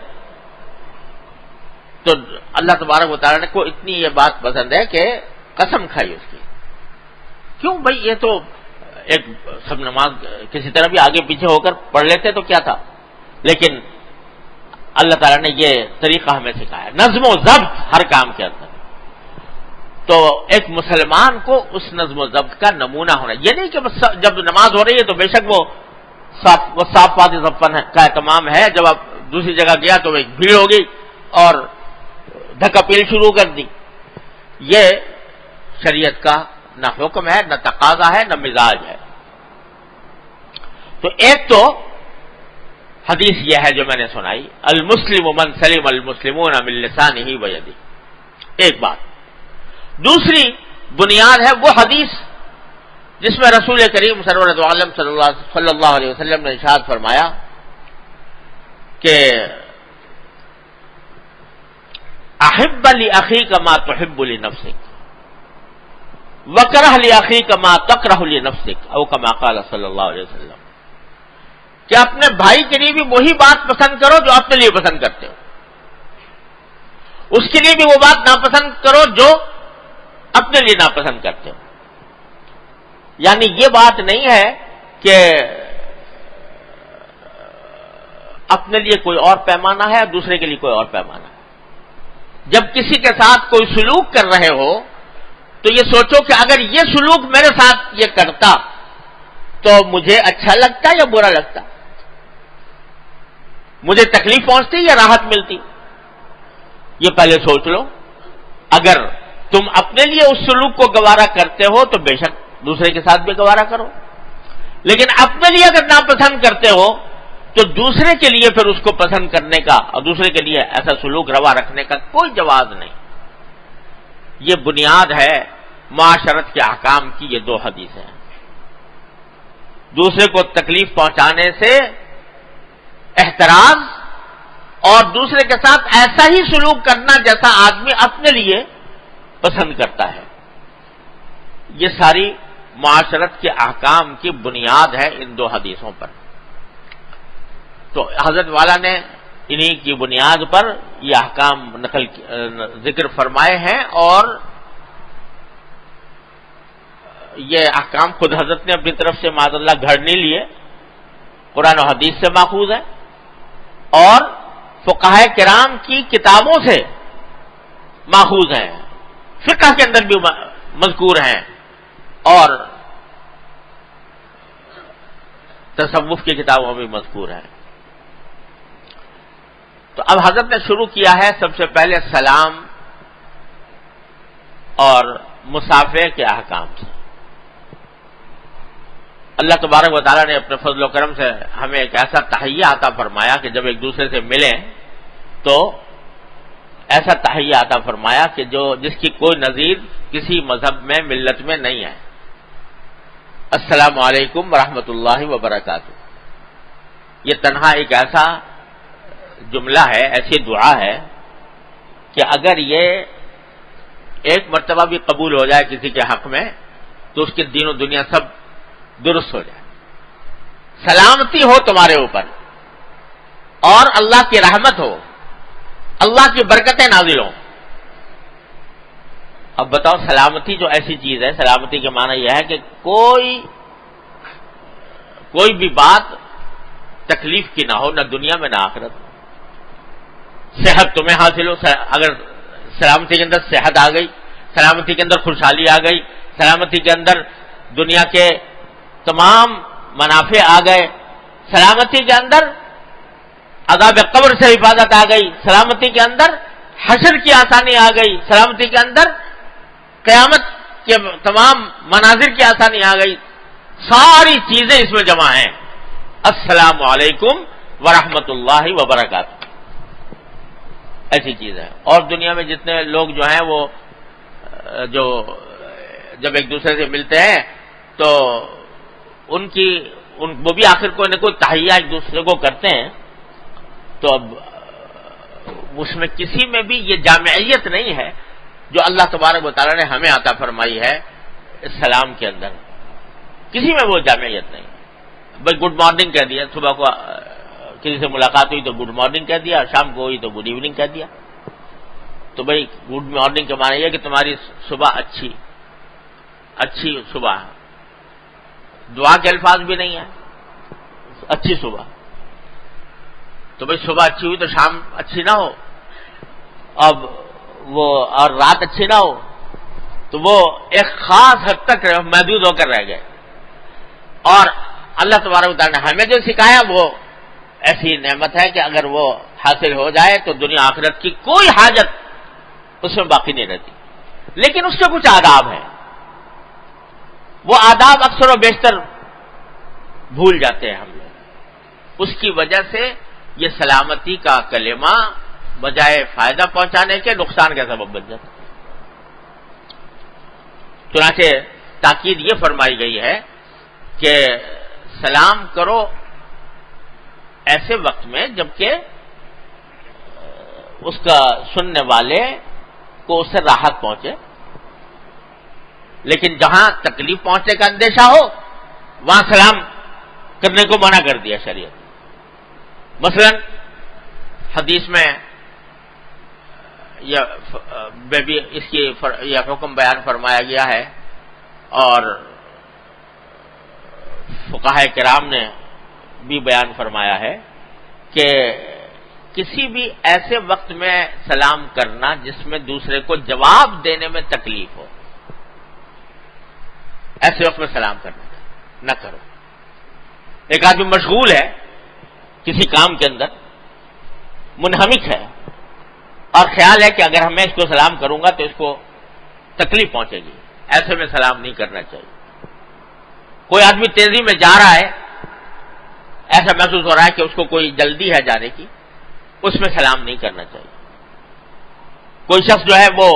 S1: تو اللہ تبارک و تعالیٰ نے کو اتنی یہ بات پسند ہے کہ قسم کھائی اس کی. کیوں بھائی, یہ تو ایک سب نماز کسی طرح بھی آگے پیچھے ہو کر پڑھ لیتے تو کیا تھا, لیکن اللہ تعالیٰ نے یہ طریقہ ہمیں سکھایا نظم و ضبط ہر کام کے اندر. تو ایک مسلمان کو اس نظم و ضبط کا نمونہ ہونا, یہ نہیں کہ جب نماز ہو رہی ہے تو بے شک وہ صافات صفن کا اہتمام ہے, جب آپ دوسری جگہ گیا تو ایک بھیڑ ہوگی اور دھکا پیل شروع کر دی. یہ شریعت کا نہ حکم ہے, نہ تقاضا ہے, نہ مزاج ہے. تو ایک تو حدیث یہ ہے جو میں نے سنائی, المسلم من سلم المسلمون من لسانہ و یدہ, ایک بات. دوسری بنیاد ہے وہ حدیث جس میں رسول کریم سرورت عالم صلی اللہ علیہ وسلم نے ارشاد فرمایا کہ احب لاخیک ما تحب لنفسک وکرہ لاخیک ما تکرہ لنفسک, او کما قال صلی اللہ علیہ وسلم, کہ اپنے بھائی کے لیے بھی وہی بات پسند کرو جو اپنے لیے پسند کرتے ہو, اس کے لیے بھی وہ بات ناپسند کرو جو اپنے لیے ناپسند کرتے ہو. یعنی یہ بات نہیں ہے کہ اپنے لیے کوئی اور پیمانہ ہے اور دوسرے کے لیے کوئی اور پیمانہ ہے. جب کسی کے ساتھ کوئی سلوک کر رہے ہو تو یہ سوچو کہ اگر یہ سلوک میرے ساتھ یہ کرتا تو مجھے اچھا لگتا یا برا لگتا, مجھے تکلیف پہنچتی یا راحت ملتی. یہ پہلے سوچ لو. اگر تم اپنے لیے اس سلوک کو گوارا کرتے ہو تو بے شک دوسرے کے ساتھ بھی گوارا کرو, لیکن اپنے لیے اگر ناپسند کرتے ہو تو دوسرے کے لیے پھر اس کو پسند کرنے کا اور دوسرے کے لیے ایسا سلوک روا رکھنے کا کوئی جواز نہیں. یہ بنیاد ہے معاشرت کے احکام کی. یہ دو حدیثیں ہیں. دوسرے کو تکلیف پہنچانے سے احتراز اور دوسرے کے ساتھ ایسا ہی سلوک کرنا جیسا آدمی اپنے لیے پسند کرتا ہے, یہ ساری معاشرت کے احکام کی بنیاد ہے ان دو حدیثوں پر. تو حضرت والا نے انہی کی بنیاد پر یہ احکام ذکر فرمائے ہیں, اور یہ احکام خود حضرت نے اپنی طرف سے معاذ اللہ گھڑ نہیں لیے, قرآن و حدیث سے ماخوذ ہے اور فقہائے کرام کی کتابوں سے ماخوذ ہیں, فقہ کے اندر بھی مذکور ہیں اور تصوف کی کتابوں میں بھی مذکور ہیں. تو اب حضرت نے شروع کیا ہے سب سے پہلے سلام اور مصافحے کے احکام سے. اللہ تبارک و تعالیٰ نے اپنے فضل و کرم سے ہمیں ایک ایسا تحیہ عطا فرمایا کہ جب ایک دوسرے سے ملیں تو ایسا تحیہ عطا فرمایا کہ جس کی کوئی نظیر کسی مذہب میں ملت میں نہیں ہے. السلام علیکم ورحمۃ اللہ وبرکاتہ. یہ تنہا ایک ایسا جملہ ہے, ایسی دعا ہے کہ اگر یہ ایک مرتبہ بھی قبول ہو جائے کسی کے حق میں تو اس کے دین و دنیا سب درست ہو جائے. سلامتی ہو تمہارے اوپر اور اللہ کی رحمت ہو, اللہ کی برکتیں نازل ہوں. اب بتاؤ، سلامتی جو ایسی چیز ہے، سلامتی کے معنی یہ ہے کہ کوئی بھی بات تکلیف کی نہ ہو، نہ دنیا میں نہ آخرت میں۔ صحت تمہیں حاصل ہو، اگر سلامتی کے اندر صحت آ گئی، سلامتی کے اندر خوشحالی آ گئی، سلامتی کے اندر دنیا کے تمام منافع آ گئے، سلامتی کے اندر عذاب قبر سے حفاظت آ گئی، سلامتی کے اندر حشر کی آسانی آ گئی، سلامتی کے اندر قیامت کے تمام مناظر کی آسانی آ گئی، ساری چیزیں اس میں جمع ہیں۔ السلام علیکم ورحمۃ اللہ وبرکاتہ، ایسی چیز ہے۔ اور دنیا میں جتنے لوگ جو ہیں وہ جب ایک دوسرے سے ملتے ہیں تو وہ بھی آخر کوئی نہ کوئی تحیہ ایک دوسرے کو کرتے ہیں، تو اب اس میں کسی میں بھی یہ جامعیت نہیں ہے جو اللہ تبارک و تعالیٰ نے ہمیں عطا فرمائی ہے السلام کے اندر، کسی میں وہ جامعیت نہیں۔ بھائی گڈ مارننگ کہہ دیا، صبح کو کسی سے ملاقات ہوئی تو گڈ مارننگ کہہ دیا، شام کو ہوئی تو گڈ ایوننگ کہہ دیا۔ تو بھائی گڈ مارننگ کے معنی یہ کہ تمہاری صبح اچھی صبح ہے، دعا کے الفاظ بھی نہیں ہیں، اچھی صبح۔ تو بھائی صبح اچھی ہوئی تو شام اچھی نہ ہو، اب اور رات اچھی نہ ہو، تو وہ ایک خاص حد تک محدود ہو کر رہ گئے۔ اور اللہ تبارک و تعالیٰ نے ہمیں جو سکھایا وہ ایسی نعمت ہے کہ اگر وہ حاصل ہو جائے تو دنیا آخرت کی کوئی حاجت اس میں باقی نہیں رہتی۔ لیکن اس کے کچھ آداب ہیں، وہ آداب اکثر و بیشتر بھول جاتے ہیں ہم لوگ، اس کی وجہ سے یہ سلامتی کا کلمہ بجائے فائدہ پہنچانے کے نقصان کا سبب بن جاتا ہے۔ چنانچہ تاکید یہ فرمائی گئی ہے کہ سلام کرو ایسے وقت میں جبکہ اس کا سننے والے کو اس سے راحت پہنچے، لیکن جہاں تکلیف پہنچنے کا اندیشہ ہو وہاں سلام کرنے کو منع کر دیا شریعت۔ مثلا حدیث میں اس کی یہ حکم بیان فرمایا گیا ہے، اور فقہائے کرام نے بھی بیان فرمایا ہے کہ کسی بھی ایسے وقت میں سلام کرنا جس میں دوسرے کو جواب دینے میں تکلیف ہو، ایسے وقت میں سلام کرنا نہ کرو۔ ایک آدمی مشغول ہے کسی کام کے اندر، منہمک ہے، اور خیال ہے کہ اگر میں اس کو سلام کروں گا تو اس کو تکلیف پہنچے گی، ایسے میں سلام نہیں کرنا چاہیے۔ کوئی آدمی تیزی میں جا رہا ہے، ایسا محسوس ہو رہا ہے کہ اس کو کوئی جلدی ہے جانے کی، اس میں سلام نہیں کرنا چاہیے۔ کوئی شخص جو ہے وہ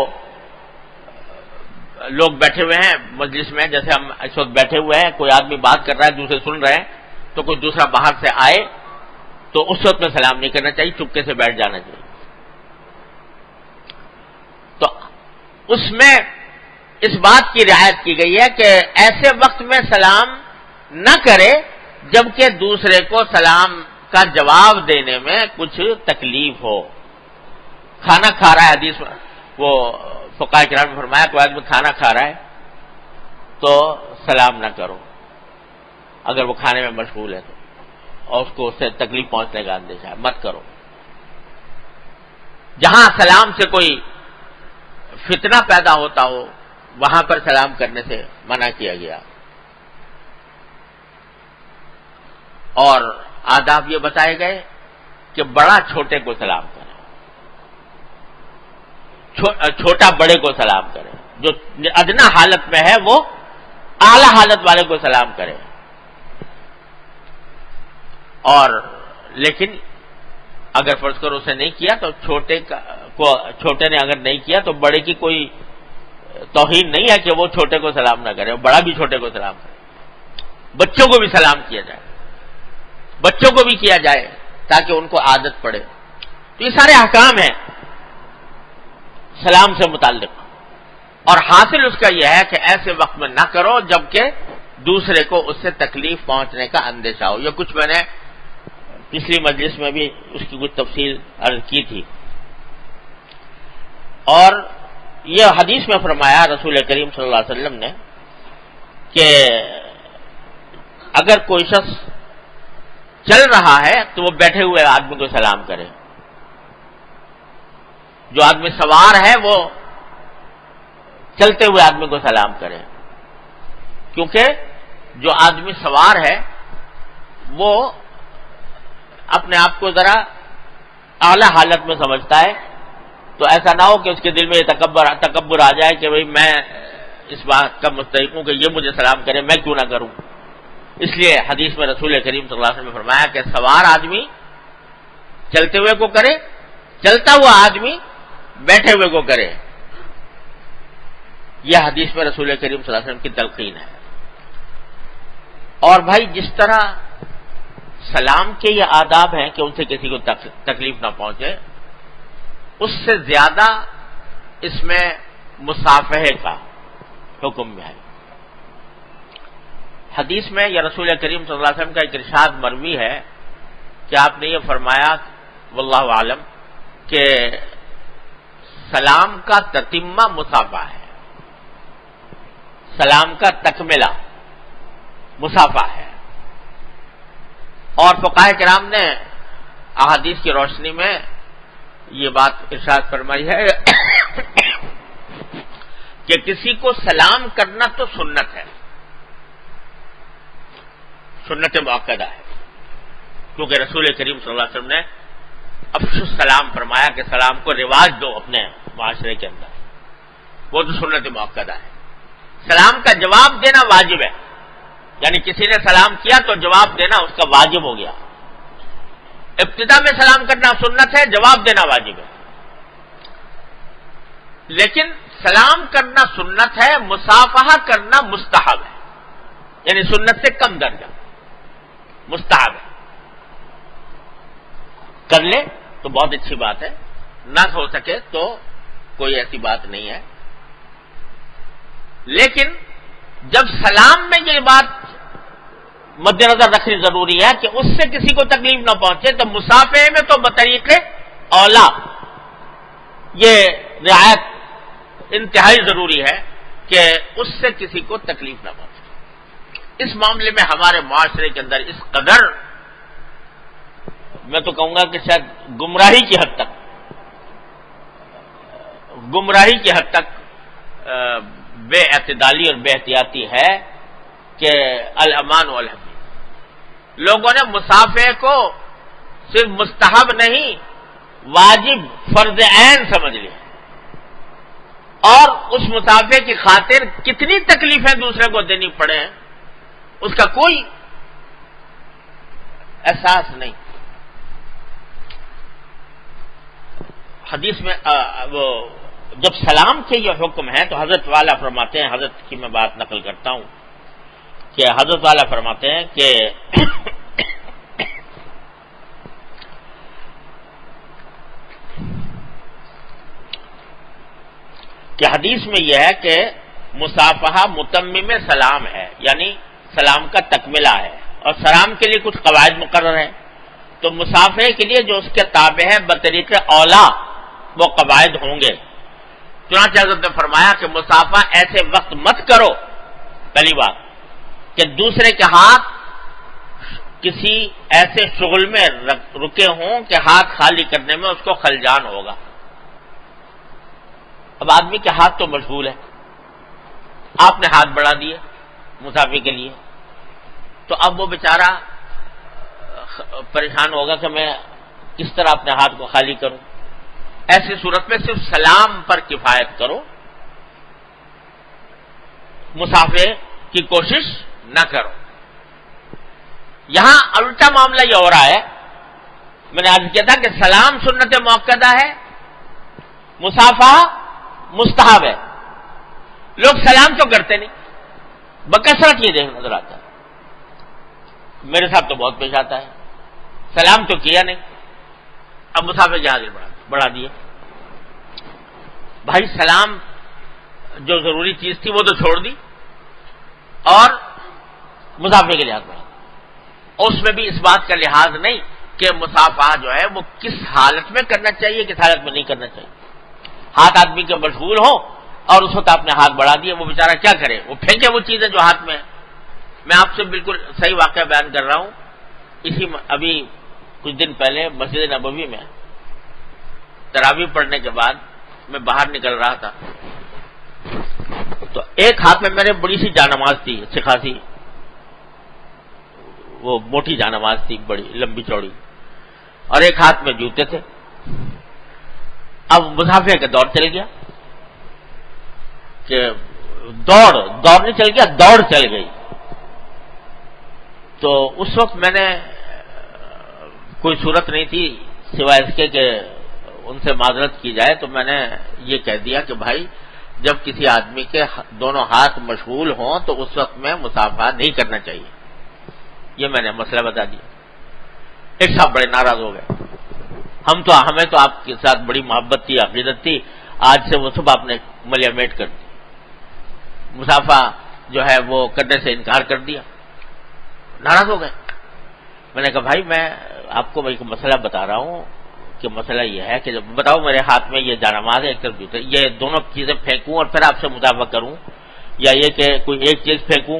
S1: لوگ بیٹھے ہوئے ہیں مجلس میں، جیسے ہم اس وقت بیٹھے ہوئے ہیں، کوئی آدمی بات کر رہا ہے، دوسرے سن رہے ہیں، تو کوئی دوسرا باہر سے آئے تو اس وقت میں سلام نہیں کرنا چاہیے، چپکے سے بیٹھ جانا چاہیے۔ تو اس میں اس بات کی رعایت کی گئی ہے کہ ایسے وقت میں سلام نہ کرے جبکہ دوسرے کو سلام کا جواب دینے میں کچھ تکلیف ہو۔ کھانا کھا رہا ہے، حدیث میں وہ فقہائے کرام نے فرمایا کوئی آدمی کھانا کھا رہا ہے تو سلام نہ کرو اگر وہ کھانے میں مشغول ہے تو، اور اس کو اس سے تکلیف پہنچنے کا اندیشہ ہے، مت کرو۔ جہاں سلام سے کوئی فتنہ پیدا ہوتا ہو وہاں پر سلام کرنے سے منع کیا گیا۔ اور آداب یہ بتائے گئے کہ بڑا چھوٹے کو سلام کرے، چھوٹا بڑے کو سلام کرے، جو ادنا حالت میں ہے وہ اعلی حالت والے کو سلام کرے۔ اور لیکن اگر فرض کرو اسے نہیں کیا تو چھوٹے نے اگر نہیں کیا تو بڑے کی کوئی توہین نہیں ہے کہ وہ چھوٹے کو سلام نہ کرے، بڑا بھی چھوٹے کو سلام کرے۔ بچوں کو بھی سلام کیا جائے، بچوں کو بھی کیا جائے تاکہ ان کو عادت پڑے۔ تو یہ سارے احکام ہیں سلام سے متعلق، اور حاصل اس کا یہ ہے کہ ایسے وقت میں نہ کرو جبکہ دوسرے کو اس سے تکلیف پہنچنے کا اندیشہ ہو۔ یہ کچھ میں نے پچھلی مجلس میں بھی اس کی کچھ تفصیل عرض کی تھی۔ اور یہ حدیث میں فرمایا رسول کریم صلی اللہ علیہ وسلم نے کہ اگر کوئی شخص چل رہا ہے تو وہ بیٹھے ہوئے آدمی کو سلام کرے، جو آدمی سوار ہے وہ چلتے ہوئے آدمی کو سلام کرے، کیونکہ جو آدمی سوار ہے وہ اپنے آپ کو ذرا اعلیٰ حالت میں سمجھتا ہے، تو ایسا نہ ہو کہ اس کے دل میں یہ تکبر آ جائے کہ بھئی میں اس بات کا مستحق ہوں کہ یہ مجھے سلام کرے، میں کیوں نہ کروں۔ اس لیے حدیث میں رسول کریم صلی اللہ علیہ وسلم نے فرمایا کہ سوار آدمی چلتے ہوئے کو کرے، چلتا ہوا آدمی بیٹھے ہوئے کو کرے۔ یہ حدیث میں رسول کریم صلی اللہ علیہ وسلم کی تلقین ہے۔ اور بھائی جس طرح سلام کے یہ آداب ہیں کہ ان سے کسی کو تکلیف نہ پہنچے، اس سے زیادہ اس میں مصافحے کا حکم ہے۔ حدیث میں یا رسول کریم صلی اللہ علیہ وسلم کا ایک ارشاد مروی ہے کہ آپ نے یہ فرمایا واللہ عالم کہ سلام کا تتمہ مصافحہ ہے، سلام کا تکملہ مصافحہ ہے۔ اور فقہاء کرام نے احادیث کی روشنی میں یہ بات ارشاد فرمائی ہے کہ کسی کو سلام کرنا تو سنت ہے، سنت مؤکدہ ہے، کیونکہ رسول کریم صلی اللہ علیہ وسلم نے افشوا السلام فرمایا کہ سلام کو رواج دو اپنے معاشرے کے اندر، وہ تو سنت مؤکدہ ہے۔ سلام کا جواب دینا واجب ہے، یعنی کسی نے سلام کیا تو جواب دینا اس کا واجب ہو گیا۔ ابتدا میں سلام کرنا سنت ہے، جواب دینا واجب ہے، لیکن سلام کرنا سنت ہے، مصافحہ کرنا مستحب ہے، یعنی سنت سے کم درجہ مستحب ہے۔ کر لے تو بہت اچھی بات ہے، نہ ہو سکے تو کوئی ایسی بات نہیں ہے۔ لیکن جب سلام میں یہ بات مد نظر رکھنی ضروری ہے کہ اس سے کسی کو تکلیف نہ پہنچے، تو مصافحے میں تو بطریق اولا یہ رعایت انتہائی ضروری ہے کہ اس سے کسی کو تکلیف نہ پہنچے۔ اس معاملے میں ہمارے معاشرے کے اندر اس قدر، میں تو کہوں گا کہ شاید گمراہی کی حد تک بے اعتدالی اور بے احتیاطی ہے کہ الامان والحفظ، لوگوں نے مصافحے کو صرف مستحب نہیں واجب فرض عین سمجھ لیا، اور اس مصافحے کی خاطر کتنی تکلیفیں دوسرے کو دینی پڑے ہیں اس کا کوئی احساس نہیں۔ حدیث میں وہ جب سلام کے یہ حکم ہے تو حضرت والا فرماتے ہیں، حضرت کی میں بات نقل کرتا ہوں کہ حضرت والا فرماتے ہیں کہ حدیث میں یہ ہے کہ مصافحہ متمم سلام ہے، یعنی سلام کا تکملہ ہے، اور سلام کے لیے کچھ قواعد مقرر ہیں، تو مصافحے کے لیے جو اس کے تابع ہے بطریق اولا وہ قواعد ہوں گے۔ چنانچہ حضرت نے فرمایا کہ مصافحہ ایسے وقت مت کرو، پہلی بات کہ دوسرے کے ہاتھ کسی ایسے شغل میں رکے ہوں کہ ہاتھ خالی کرنے میں اس کو خلجان ہوگا۔ اب آدمی کے ہاتھ تو مشغول ہے، آپ نے ہاتھ بڑھا دیے مصافحے کے لیے، تو اب وہ بیچارہ پریشان ہوگا کہ میں کس طرح اپنے ہاتھ کو خالی کروں۔ ایسی صورت میں صرف سلام پر کفایت کرو، مصافحے کی کوشش نہ کرو۔ یہاں الٹا معاملہ یہ ہو رہا ہے، میں نے عرض کیا تھا کہ سلام سنت مؤکدہ ہے، مصافحہ مستحب ہے، لوگ سلام تو کرتے نہیں، بکثرت یہ دیکھ نظر آتا ہے، میرے ساتھ تو بہت پیش آتا ہے، سلام تو کیا نہیں، اب مصافحہ جہاز بڑھا دیے۔ بھائی سلام جو ضروری چیز تھی وہ تو چھوڑ دی، اور مصافحے کے لحاظ بڑھا، اور اس میں بھی اس بات کا لحاظ نہیں کہ مصافحہ جو ہے وہ کس حالت میں کرنا چاہیے، کس حالت میں نہیں کرنا چاہیے۔ ہاتھ آدمی کے مشغول ہوں اور اس وقت آپ نے ہاتھ بڑھا دیا، وہ بیچارہ کیا کرے؟ وہ پھینکے وہ چیزیں جو ہاتھ میں ہے۔ میں آپ سے بالکل صحیح واقعہ بیان کر رہا ہوں۔ ابھی کچھ دن پہلے مسجد نبوی میں تراویح پڑھنے کے بعد میں باہر نکل رہا تھا، تو ایک ہاتھ میں میرے بڑی سی جانماز تھی، اچھی خاصی، وہ موٹی جانماز تھی، بڑی لمبی چوڑی، اور ایک ہاتھ میں جوتے تھے۔ اب مسافر کا دور چل گیا کہ دوڑ نہیں چل گیا، دوڑ چل گئی۔ تو اس وقت میں نے کوئی صورت نہیں تھی سوائے اس کے کہ ان سے معذرت کی جائے، تو میں نے یہ کہہ دیا کہ بھائی جب کسی آدمی کے دونوں ہاتھ مشغول ہوں تو اس وقت میں مصافحہ نہیں کرنا چاہیے۔ یہ میں نے مسئلہ بتا دیا۔ ایک صاحب بڑے ناراض ہو گئے، ہمیں تو آپ کے ساتھ بڑی محبت تھی، عقیدت تھی، آج سے وہ سب آپ نے ملیامیٹ کر دی، مصافحہ جو ہے وہ کرنے سے انکار کر دیا، ناراض ہو گئے۔ میں نے کہا بھائی میں آپ کو ایک مسئلہ بتا رہا ہوں کہ مسئلہ یہ ہے کہ جب بتاؤ میرے ہاتھ میں یہ جانماز ہے، ایک طرف جوتے، یہ دونوں چیزیں پھینکوں اور پھر آپ سے مدافع کروں، یا یہ کہ کوئی ایک چیز پھینکوں،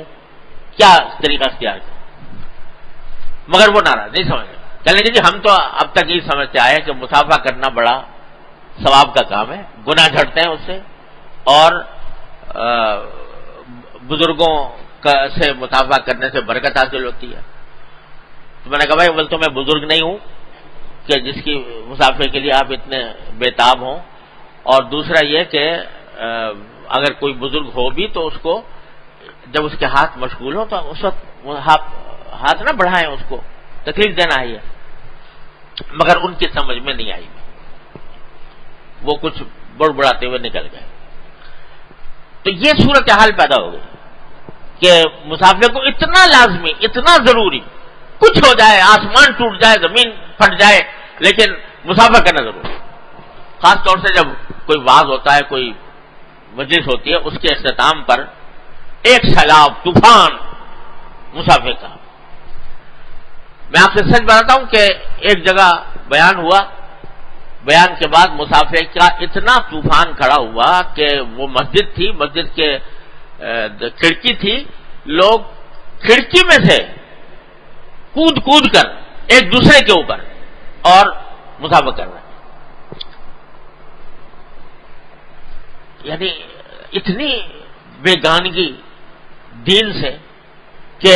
S1: کیا طریقہ اختیار کروں؟ مگر وہ ناراض نہیں سمجھ گئے، کہنے کہ جی ہم تو اب تک یہ سمجھتے آئے کہ مصافحہ کرنا بڑا ثواب کا کام ہے، گناہ جھڑتے ہیں اس سے، اور بزرگوں سے مصافحہ کرنے سے برکت حاصل ہوتی ہے۔ تو میں نے کہا بھائی اول تو میں بزرگ نہیں ہوں کہ جس کی مصافحے کے لیے آپ اتنے بےتاب ہوں، اور دوسرا یہ کہ اگر کوئی بزرگ ہو بھی تو اس کو جب اس کے ہاتھ مشغول ہو تو اس وقت ہاتھ نہ بڑھائیں، اس کو تکلیف دینا ہے۔ مگر ان کی سمجھ میں نہیں آئی، وہ کچھ بڑبڑاتے ہوئے نکل گئے۔ تو یہ صورتحال پیدا ہو گئی کہ مصافحے کو اتنا لازمی، اتنا ضروری، کچھ ہو جائے، آسمان ٹوٹ جائے، زمین پھٹ جائے، لیکن مصافحہ کرنا ضروری، خاص طور سے جب کوئی واعظ ہوتا ہے، کوئی مجلس ہوتی ہے، اس کے اختتام پر ایک سیلاب، طوفان مصافحے کا۔ میں آپ سے سچ بتاتا ہوں کہ ایک جگہ بیان ہوا، بیان کے بعد مصافحے کا اتنا طوفان کھڑا ہوا کہ وہ مسجد تھی، مسجد کے کھڑکی تھی، لوگ کھڑکی میں سے کود کر ایک دوسرے کے اوپر اور مصافحہ کر رہے ہیں۔ یعنی اتنی بیگانگی دین سے کہ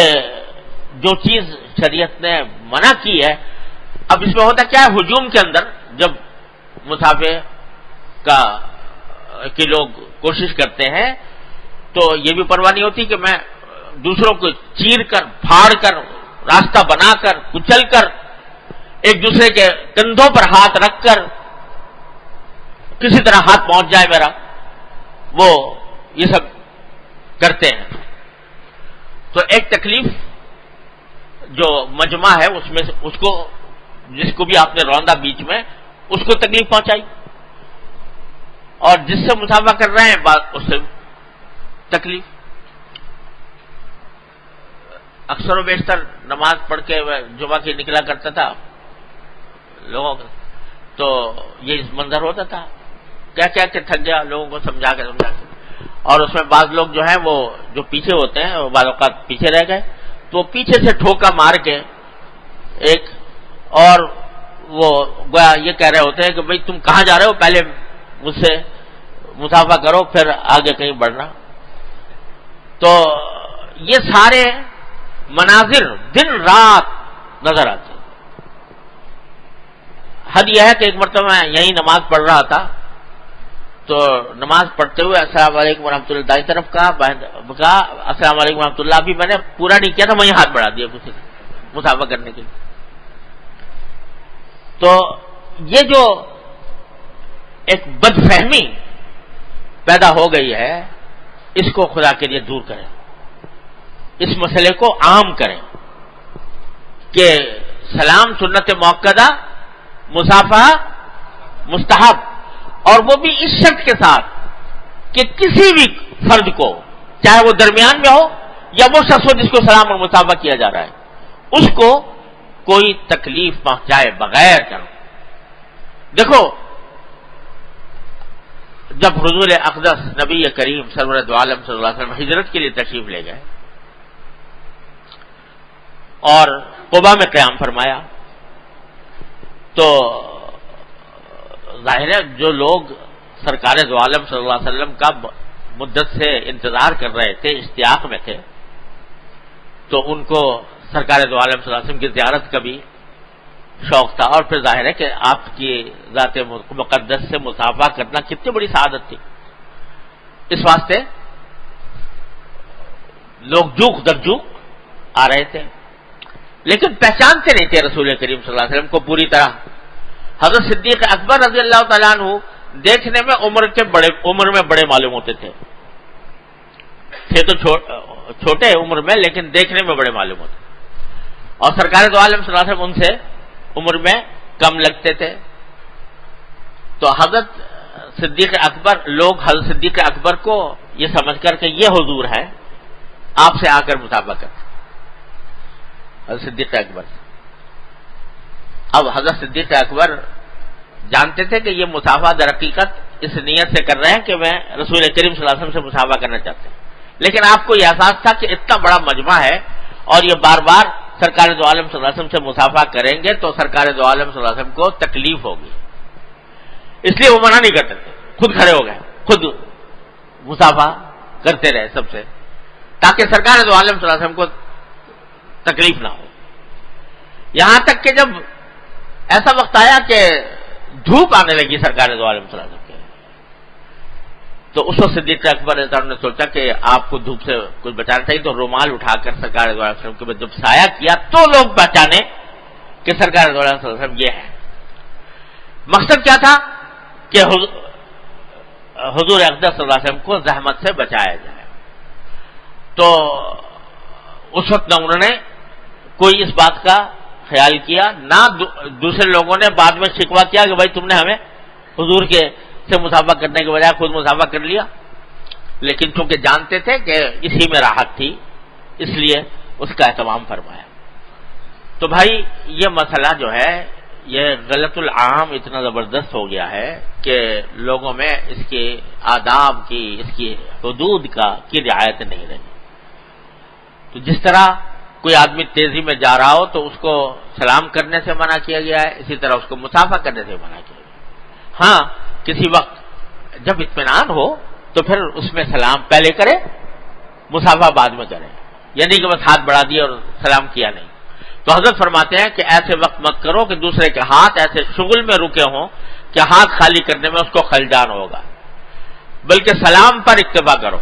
S1: جو چیز شریعت نے منع کی ہے، اب اس میں ہوتا کیا ہے، ہجوم کے اندر جب مصافحے کے لوگ کوشش کرتے ہیں تو یہ بھی پرواہ نہیں ہوتی کہ میں دوسروں کو چیر کر، پھاڑ کر، راستہ بنا کر، کچل کر، ایک دوسرے کے کندھوں پر ہاتھ رکھ کر کسی طرح ہاتھ پہنچ جائے میرا، وہ یہ سب کرتے ہیں۔ تو ایک تکلیف جو مجمع ہے اس میں سے اس کو، جس کو بھی آپ نے روندا بیچ میں، اس کو تکلیف پہنچائی، اور جس سے مصافحہ کر رہے ہیں اس سے تکلیف۔ اکثر و بیشتر نماز پڑھ کے جمعہ کی نکلا کرتا تھا لوگوں کا، تو یہ منظر ہوتا تھا، کیا کہ تھک گیا لوگوں کو سمجھا کے، اور اس میں بعض لوگ جو ہیں وہ جو پیچھے ہوتے ہیں وہ بعض اوقات پیچھے رہ گئے، تو پیچھے سے ٹھوکا مار کے ایک، اور وہ گویا یہ کہہ رہے ہوتے ہیں کہ بھئی تم کہاں جا رہے ہو، پہلے مجھ سے مصافحہ کرو پھر آگے کہیں بڑھنا۔ تو یہ سارے مناظر دن رات نظر آتے۔ حد یہ ہے کہ ایک مرتبہ میں یہی نماز پڑھ رہا تھا، تو نماز پڑھتے ہوئے السلام علیکم ورحمۃ اللہ دائیں طرف کہا السلام علیکم ورحمۃ اللہ، بھی میں نے پورا نہیں کیا تھا، وہیں ہاتھ بڑھا دیا کسی مصافحہ کرنے کے لیے۔ تو یہ جو ایک بد فہمی پیدا ہو گئی ہے، اس کو خدا کے لیے دور کریں، اس مسئلے کو عام کریں کہ سلام سنت موقدہ، مصافحہ مستحب، اور وہ بھی اس شرط کے ساتھ کہ کسی بھی فرد کو، چاہے وہ درمیان میں ہو یا وہ شخص ہو جس کو سلام اور مصافحہ کیا جا رہا ہے، اس کو کوئی تکلیف پہنچائے بغیر کرو۔ دیکھو جب حضور اقدس نبی کریم سرور دو عالم صلی اللہ علیہ وسلم ہجرت کے لیے تشریف لے گئے اور قباء میں قیام فرمایا، تو ظاہر ہے جو لوگ سرکار دو عالم صلی اللہ علیہ وسلم کا مدت سے انتظار کر رہے تھے، اشتیاق میں تھے، تو ان کو سرکار دو عالم صلی اللہ علیہ وسلم کی زیارت کا بھی شوق تھا، اور پھر ظاہر ہے کہ آپ کی ذات مقدس سے مصافحہ کرنا کتنی بڑی سعادت تھی۔ اس واسطے لوگ جوک درجوک آ رہے تھے، لیکن پہچانتے نہیں تھے رسول کریم صلی اللہ علیہ وسلم کو پوری طرح۔ حضرت صدیق اکبر رضی اللہ تعالیٰ عنہ دیکھنے میں عمر میں بڑے معلوم ہوتے تھے تو چھوٹے عمر میں، لیکن دیکھنے میں بڑے معلوم ہوتے، اور سرکار دو عالم صلی اللہ علیہ وسلم ان سے عمر میں کم لگتے تھے۔ تو حضرت صدیق اکبر، لوگ حضرت صدیق اکبر کو یہ سمجھ کر کہ یہ حضور ہے، آپ سے آ کر مصافحہ کرتے حضرت صدیق اکبر۔ اب حضرت صدیق اکبر جانتے تھے کہ یہ مصافحہ در حقیقت اس نیت سے کر رہے ہیں کہ میں رسول کریم صلی اللہ علیہ وسلم سے مصافحہ کرنا چاہتے ہیں، لیکن آپ کو یہ احساس تھا کہ اتنا بڑا مجمع ہے اور یہ بار بار سرکار دو عالم صلی اللہ علیہ وسلم سے مصافحہ کریں گے تو سرکار دو عالم صلی اللہ علیہ وسلم کو تکلیف ہوگی، اس لیے وہ منع نہیں کرتے تھے، خود کھڑے ہو گئے، خود مصافحہ کرتے رہے سب سے، تاکہ سرکار دو عالم صلی اللہ علیہ وسلم کو تکلیف نہ ہو۔ یہاں تک کہ جب ایسا وقت آیا کہ دھوپ آنے لگی سرکار دو عالم صلی اللہ علیہ وسلم کے، تو اس وقت صدیق اکبر نے سوچا کہ آپ کو دھوپ سے کچھ بچانا چاہیے، تو رومال اٹھا کر سرکار دو عالم صلی اللہ علیہ وسلم کے بعد جب سایہ کیا تو لوگ پہچانے کہ سرکار دو عالم صلی اللہ علیہ وسلم یہ ہے۔ مقصد کیا تھا کہ حضور اقدس صلی اللہ علیہ وسلم کو زحمت سے بچایا جائے۔ تو اس وقت نہ انہوں نے کوئی اس بات کا خیال کیا، نہ دوسرے لوگوں نے بعد میں شکوہ کیا کہ بھائی تم نے ہمیں حضور کے سے مصافحہ کرنے کے بجائے خود مصافحہ کر لیا، لیکن چونکہ جانتے تھے کہ اسی میں راحت تھی اس لیے اس کا اہتمام فرمایا۔ تو بھائی یہ مسئلہ جو ہے یہ غلط العام اتنا زبردست ہو گیا ہے کہ لوگوں میں اس کے آداب کی، اس کی حدود کی رعایت نہیں رہی۔ تو جس طرح کوئی آدمی تیزی میں جا رہا ہو تو اس کو سلام کرنے سے منع کیا گیا ہے، اسی طرح اس کو مصافحہ کرنے سے منع کیا گیا ہے۔ ہاں کسی وقت جب اطمینان ہو تو پھر اس میں سلام پہلے کرے، مصافحہ بعد میں کرے، یعنی کہ بس ہاتھ بڑھا دیا اور سلام کیا نہیں۔ تو حضرت فرماتے ہیں کہ ایسے وقت مت کرو کہ دوسرے کے ہاتھ ایسے شغل میں رکے ہوں کہ ہاتھ خالی کرنے میں اس کو خلجان ہوگا، بلکہ سلام پر اکتفا کرو۔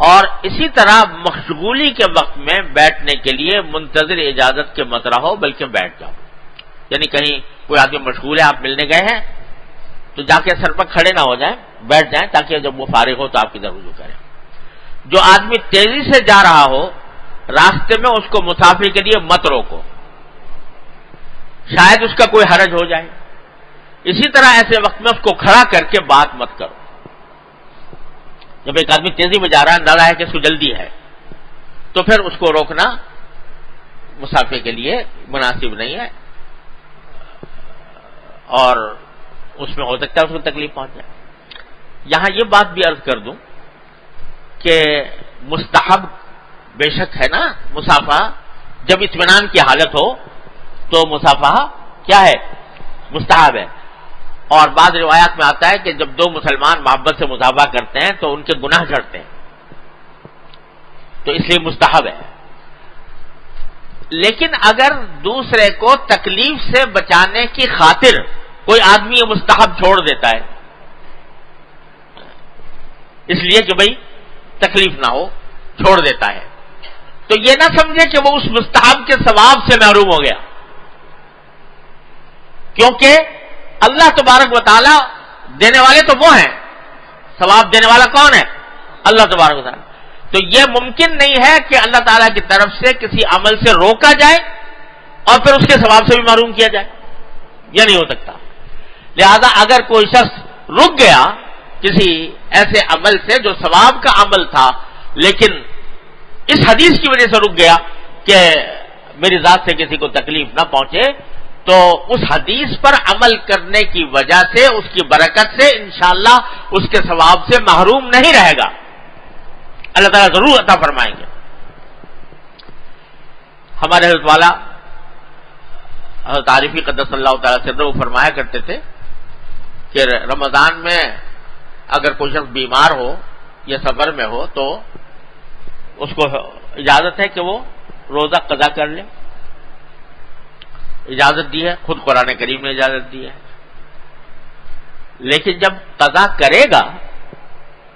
S1: اور اسی طرح مشغولی کے وقت میں بیٹھنے کے لیے منتظر اجازت کے مت رہو، بلکہ بیٹھ جاؤ، یعنی کہیں کوئی آدمی مشغول ہے، آپ ملنے گئے ہیں تو جا کے سر پر کھڑے نہ ہو جائیں، بیٹھ جائیں تاکہ جب وہ فارغ ہو تو آپ کی طرف رجوع کریں۔ جو آدمی تیزی سے جا رہا ہو راستے میں اس کو مسافر کے لیے مت روکو، شاید اس کا کوئی حرج ہو جائے۔ اسی طرح ایسے وقت میں اس کو کھڑا کر کے بات مت کرو۔ جب ایک آدمی تیزی میں جا رہا ہے، اندازہ ہے کہ اس کو جلدی ہے، تو پھر اس کو روکنا مسافر کے لیے مناسب نہیں ہے، اور اس میں ہو سکتا ہے اس کو تکلیف پہنچ جائے۔ یہاں یہ بات بھی عرض کر دوں کہ مستحب بے شک ہے نا مصافحہ، جب اطمینان کی حالت ہو تو مصافحہ کیا ہے؟ مستحب ہے۔ اور بعض روایات میں آتا ہے کہ جب دو مسلمان محبت سے مصافحہ کرتے ہیں تو ان کے گناہ جھڑتے ہیں، تو اس لیے مستحب ہے۔ لیکن اگر دوسرے کو تکلیف سے بچانے کی خاطر کوئی آدمی یہ مستحب چھوڑ دیتا ہے اس لیے کہ بھئی تکلیف نہ ہو، چھوڑ دیتا ہے، تو یہ نہ سمجھے کہ وہ اس مستحب کے ثواب سے محروم ہو گیا، کیونکہ اللہ تبارک و تعالی دینے والے تو وہ ہیں، ثواب دینے والا کون ہے؟ اللہ تبارک و تعالی۔ تو یہ ممکن نہیں ہے کہ اللہ تعالیٰ کی طرف سے کسی عمل سے روکا جائے اور پھر اس کے ثواب سے بھی محروم کیا جائے، یہ نہیں ہو سکتا۔ لہذا اگر کوئی شخص رک گیا کسی ایسے عمل سے جو ثواب کا عمل تھا، لیکن اس حدیث کی وجہ سے رک گیا کہ میری ذات سے کسی کو تکلیف نہ پہنچے، تو اس حدیث پر عمل کرنے کی وجہ سے، اس کی برکت سے انشاءاللہ اس کے ثواب سے محروم نہیں رہے گا، اللہ تعالیٰ ضرور عطا فرمائیں گے۔ ہمارے حضرت والا حضرت عارفی قدس اللہ تعالیٰ سرہ فرمایا کرتے تھے کہ رمضان میں اگر کوئی شخص بیمار ہو یا سفر میں ہو تو اس کو اجازت ہے کہ وہ روزہ قضا کر لے، اجازت دی ہے، خود قرآن کریم نے اجازت دی ہے۔ لیکن جب قضا کرے گا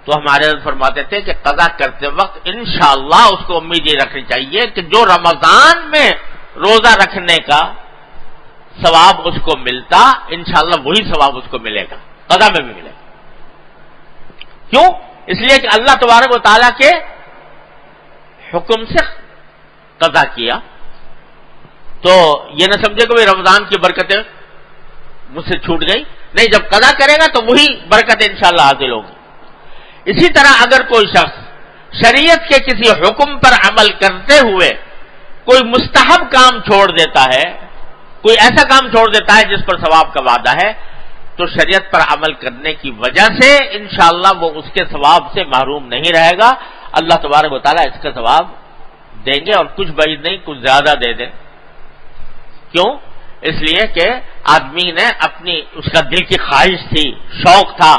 S1: تو ہمارے حضرت فرماتے تھے کہ قضا کرتے وقت انشاءاللہ اس کو امید یہ رکھنی چاہیے کہ جو رمضان میں روزہ رکھنے کا ثواب اس کو ملتا، انشاءاللہ وہی ثواب اس کو ملے گا، قضا میں بھی ملے گا۔ کیوں؟ اس لیے کہ اللہ تبارک و تعالیٰ کے حکم سے قضا کیا، تو یہ نہ سمجھے کہ رمضان کی برکتیں مجھ سے چھوٹ گئی، نہیں، جب قضا کرے گا تو وہی برکتیں انشاءاللہ حاصل ہوگی۔ اسی طرح اگر کوئی شخص شریعت کے کسی حکم پر عمل کرتے ہوئے کوئی مستحب کام چھوڑ دیتا ہے، کوئی ایسا کام چھوڑ دیتا ہے جس پر ثواب کا وعدہ ہے، تو شریعت پر عمل کرنے کی وجہ سے انشاءاللہ وہ اس کے ثواب سے محروم نہیں رہے گا، اللہ تبارک و تعالیٰ اس کا ثواب دیں گے، اور کچھ بعید نہیں، کچھ زیادہ دے دیں۔ کیوں؟ اس لیے کہ آدمی نے اپنی، اس کا دل کی خواہش تھی، شوق تھا،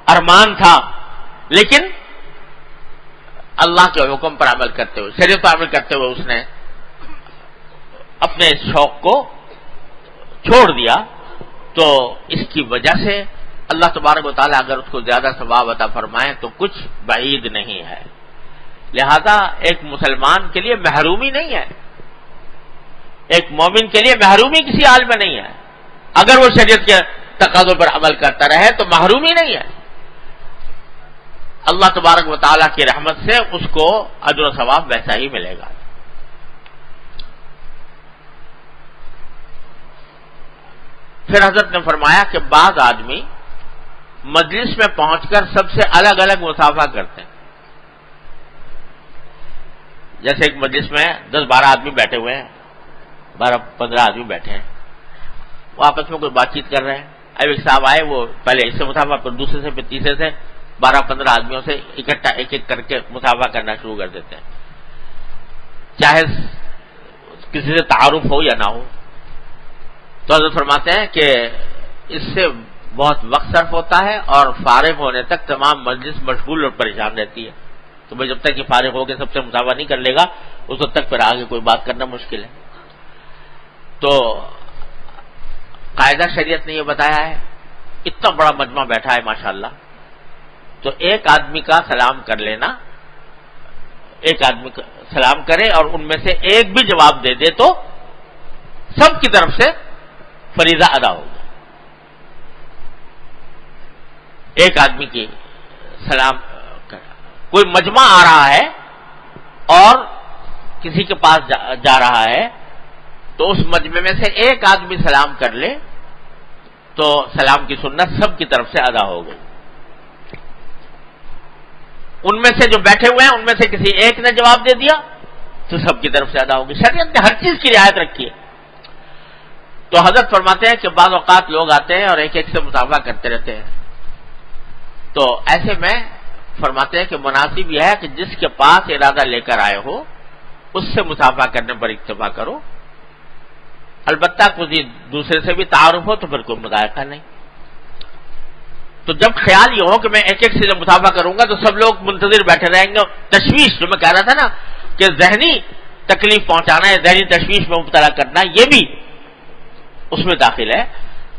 S1: ارمان تھا، لیکن اللہ کے حکم پر عمل کرتے ہوئے، شریعت پر عمل کرتے ہوئے اس نے اپنے شوق کو چھوڑ دیا، تو اس کی وجہ سے اللہ تبارک و تعالیٰ اگر اس کو زیادہ ثواب عطا فرمائے تو کچھ بعید نہیں ہے۔ لہذا ایک مسلمان کے لیے محرومی نہیں ہے، ایک مومن کے لیے محرومی کسی حال میں نہیں ہے، اگر وہ شریعت کے تقاضوں پر عمل کرتا رہے تو محرومی نہیں ہے، اللہ تبارک و تعالیٰ کی رحمت سے اس کو اجر و ثواب ویسا ہی ملے گا۔ پھر حضرت نے فرمایا کہ بعض آدمی مجلس میں پہنچ کر سب سے الگ الگ مصافحہ کرتے ہیں، جیسے ایک مجلس میں 10-12 آدمی بیٹھے ہوئے ہیں، 12-15 آدمی بیٹھے ہیں، وہ آپس میں کوئی بات چیت کر رہے ہیں، اب ایک صاحب آئے، وہ پہلے اس سے مصافحہ، پھر دوسرے سے، پھر تیسرے سے، 12-15 آدمیوں سے اکٹھا ایک ایک کر کے مصافحہ کرنا شروع کر دیتے ہیں، چاہے کسی سے تعارف ہو یا نہ ہو۔ تو حضرت فرماتے ہیں کہ اس سے بہت وقت صرف ہوتا ہے اور فارغ ہونے تک تمام مجلس مشغول اور پریشان رہتی ہے، تو میں جب تک یہ فارغ ہو کے سب سے مصافحہ نہیں کر لے گا اس وقت تک پھر آگے کوئی بات کرنا مشکل ہے۔ تو قاعدہ شریعت نے یہ بتایا ہے، اتنا بڑا مجمع بیٹھا ہے ماشاءاللہ، تو ایک آدمی کا سلام کر لینا، ایک آدمی کا سلام کرے اور ان میں سے ایک بھی جواب دے دے تو سب کی طرف سے فریضہ ادا ہوگا۔ ایک آدمی کی سلام، کوئی مجمع آ رہا ہے اور کسی کے پاس جا رہا ہے تو اس مجمع میں سے ایک آدمی سلام کر لے تو سلام کی سنت سب کی طرف سے ادا ہو گئی۔ ان میں سے جو بیٹھے ہوئے ہیں ان میں سے کسی ایک نے جواب دے دیا تو سب کی طرف سے ادا ہوگی۔ شریعت نے ہر چیز کی رعایت رکھی ہے۔ تو حضرت فرماتے ہیں کہ بعض اوقات لوگ آتے ہیں اور ایک ایک سے مصافحہ کرتے رہتے ہیں، تو ایسے میں فرماتے ہیں کہ مناسب یہ ہے کہ جس کے پاس ارادہ لے کر آئے ہو اس سے مصافحہ کرنے پر اکتفا کرو، البتہ کسی دوسرے سے بھی تعارف ہو تو پھر کوئی مذائقہ نہیں۔ تو جب خیال یہ ہو کہ میں ایک ایک سے جب مصافحہ کروں گا تو سب لوگ منتظر بیٹھے رہیں گے، تشویش، جو میں کہہ رہا تھا نا کہ ذہنی تکلیف پہنچانا ہے، ذہنی تشویش میں مبتلا کرنا، یہ بھی اس میں داخل ہے۔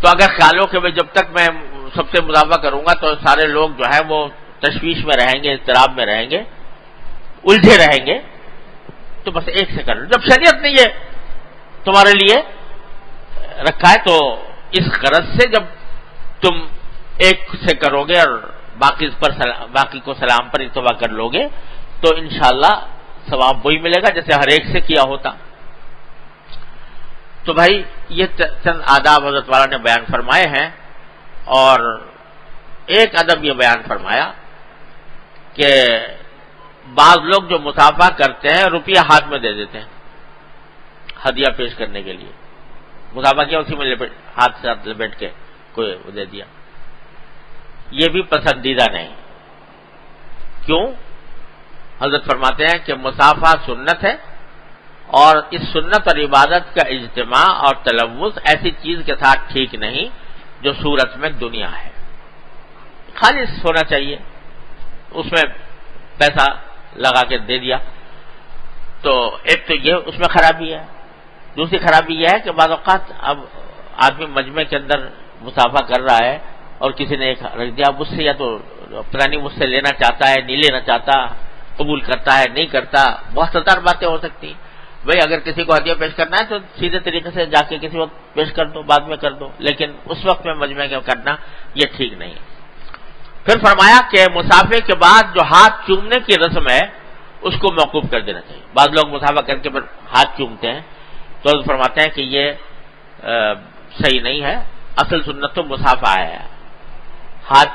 S1: تو اگر خیال ہو کہ جب تک میں سب سے مصافحہ کروں گا تو سارے لوگ جو ہے وہ تشویش میں رہیں گے، اضطراب میں رہیں گے، الجھے رہیں گے، تو بس ایک سے کر لو۔ جب شریعت نے یہ تمہارے لیے رکھا ہے تو اس غرض سے جب تم ایک سے کرو گے اور باقی کو سلام پر اکتفا کر لو گے تو انشاءاللہ ثواب وہی ملے گا جیسے ہر ایک سے کیا ہوتا۔ تو بھائی یہ چند آداب حضرت والا نے بیان فرمائے ہیں، اور ایک ادب یہ بیان فرمایا کہ بعض لوگ جو مصافحہ کرتے ہیں روپیہ ہاتھ میں دے دیتے ہیں ہدیہ پیش کرنے کے لیے، مصافحہ کیا اسی میں ہاتھ سے لپیٹ کے کوئی دے دیا، یہ بھی پسندیدہ نہیں. کیوں؟ حضرت فرماتے ہیں کہ مصافحہ سنت ہے، اور اس سنت اور عبادت کا اجتماع اور تلوث ایسی چیز کے ساتھ ٹھیک نہیں جو صورت میں دنیا ہے. خالص ہونا چاہیے، اس میں پیسہ لگا کے دے دیا تو ایک تو یہ اس میں خرابی ہے. دوسری خرابی یہ ہے کہ بعض اوقات اب آدمی مجمع کے اندر مصافحہ کر رہا ہے اور کسی نے ایک رکھ دیا، مجھ سے یا تو پتہ نہیں مجھ سے لینا چاہتا ہے نہیں لینا چاہتا، قبول کرتا ہے نہیں کرتا، بہت ستار باتیں ہو سکتی. بھائی اگر کسی کو ہدیہ پیش کرنا ہے تو سیدھے طریقے سے جا کے کسی وقت پیش کر دو، بعد میں کر دو، لیکن اس وقت میں مجمع کے کرنا یہ ٹھیک نہیں ہے. پھر فرمایا کہ مصافحے کے بعد جو ہاتھ چومنے کی رسم ہے اس کو موقوف کر دینا چاہیے. بعض لوگ مصافحہ کر کے پھر ہاتھ چومتے ہیں تو فرماتے ہیں کہ یہ صحیح نہیں ہے. اصل سنت تو مصافحہ ہے، ہاتھ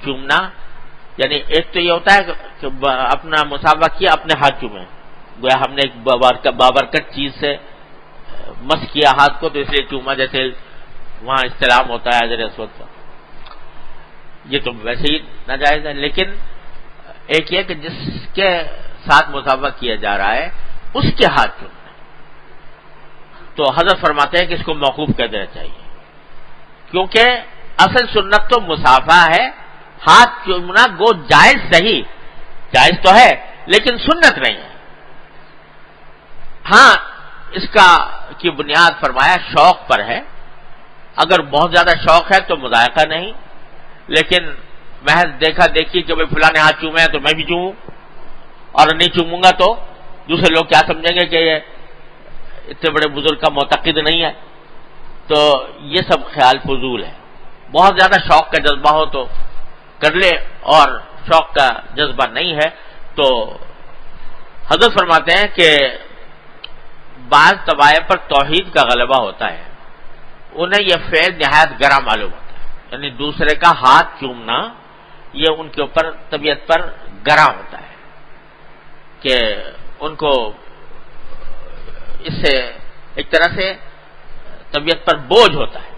S1: چومنا. یعنی ایک تو یہ ہوتا ہے کہ اپنا مصافحہ کیا اپنے ہاتھ چومے، گویا ہم نے ایک بابرکت چیز سے مس کیا ہاتھ کو تو اس لیے چوما، جیسے وہاں استلام ہوتا ہے حجر اسود کا. یہ تو ویسے ہی ناجائز ہے. لیکن ایک یہ کہ جس کے ساتھ مصافحہ کیا جا رہا ہے اس کے ہاتھ چومنا، تو حضرت فرماتے ہیں کہ اس کو موقوف کر دینا چاہیے، کیونکہ اصل سنت تو مصافحہ ہے. ہاتھ چومنا گو جائز صحیح، جائز تو ہے لیکن سنت نہیں ہے. ہاں اس کا کی بنیاد فرمایا شوق پر ہے. اگر بہت زیادہ شوق ہے تو مذائقہ نہیں، لیکن محض دیکھا دیکھی کہ بھائی فلاں نے ہاتھ چومے ہیں تو میں بھی چوموں، اور نہیں چوموں گا تو دوسرے لوگ کیا سمجھیں گے کہ یہ اتنے بڑے بزرگ کا معتقد نہیں ہے. تو یہ سب خیال فضول ہے. بہت زیادہ شوق کا جذبہ ہو تو کر لے، اور شوق کا جذبہ نہیں ہے تو حضرت فرماتے ہیں کہ بعض طوائف پر توحید کا غلبہ ہوتا ہے، انہیں یہ فعل نہایت گراں معلوم ہوتا ہے. یعنی دوسرے کا ہاتھ چومنا یہ ان کے اوپر طبیعت پر گراں ہوتا ہے کہ ان کو اس سے ایک طرح سے طبیعت پر بوجھ ہوتا ہے.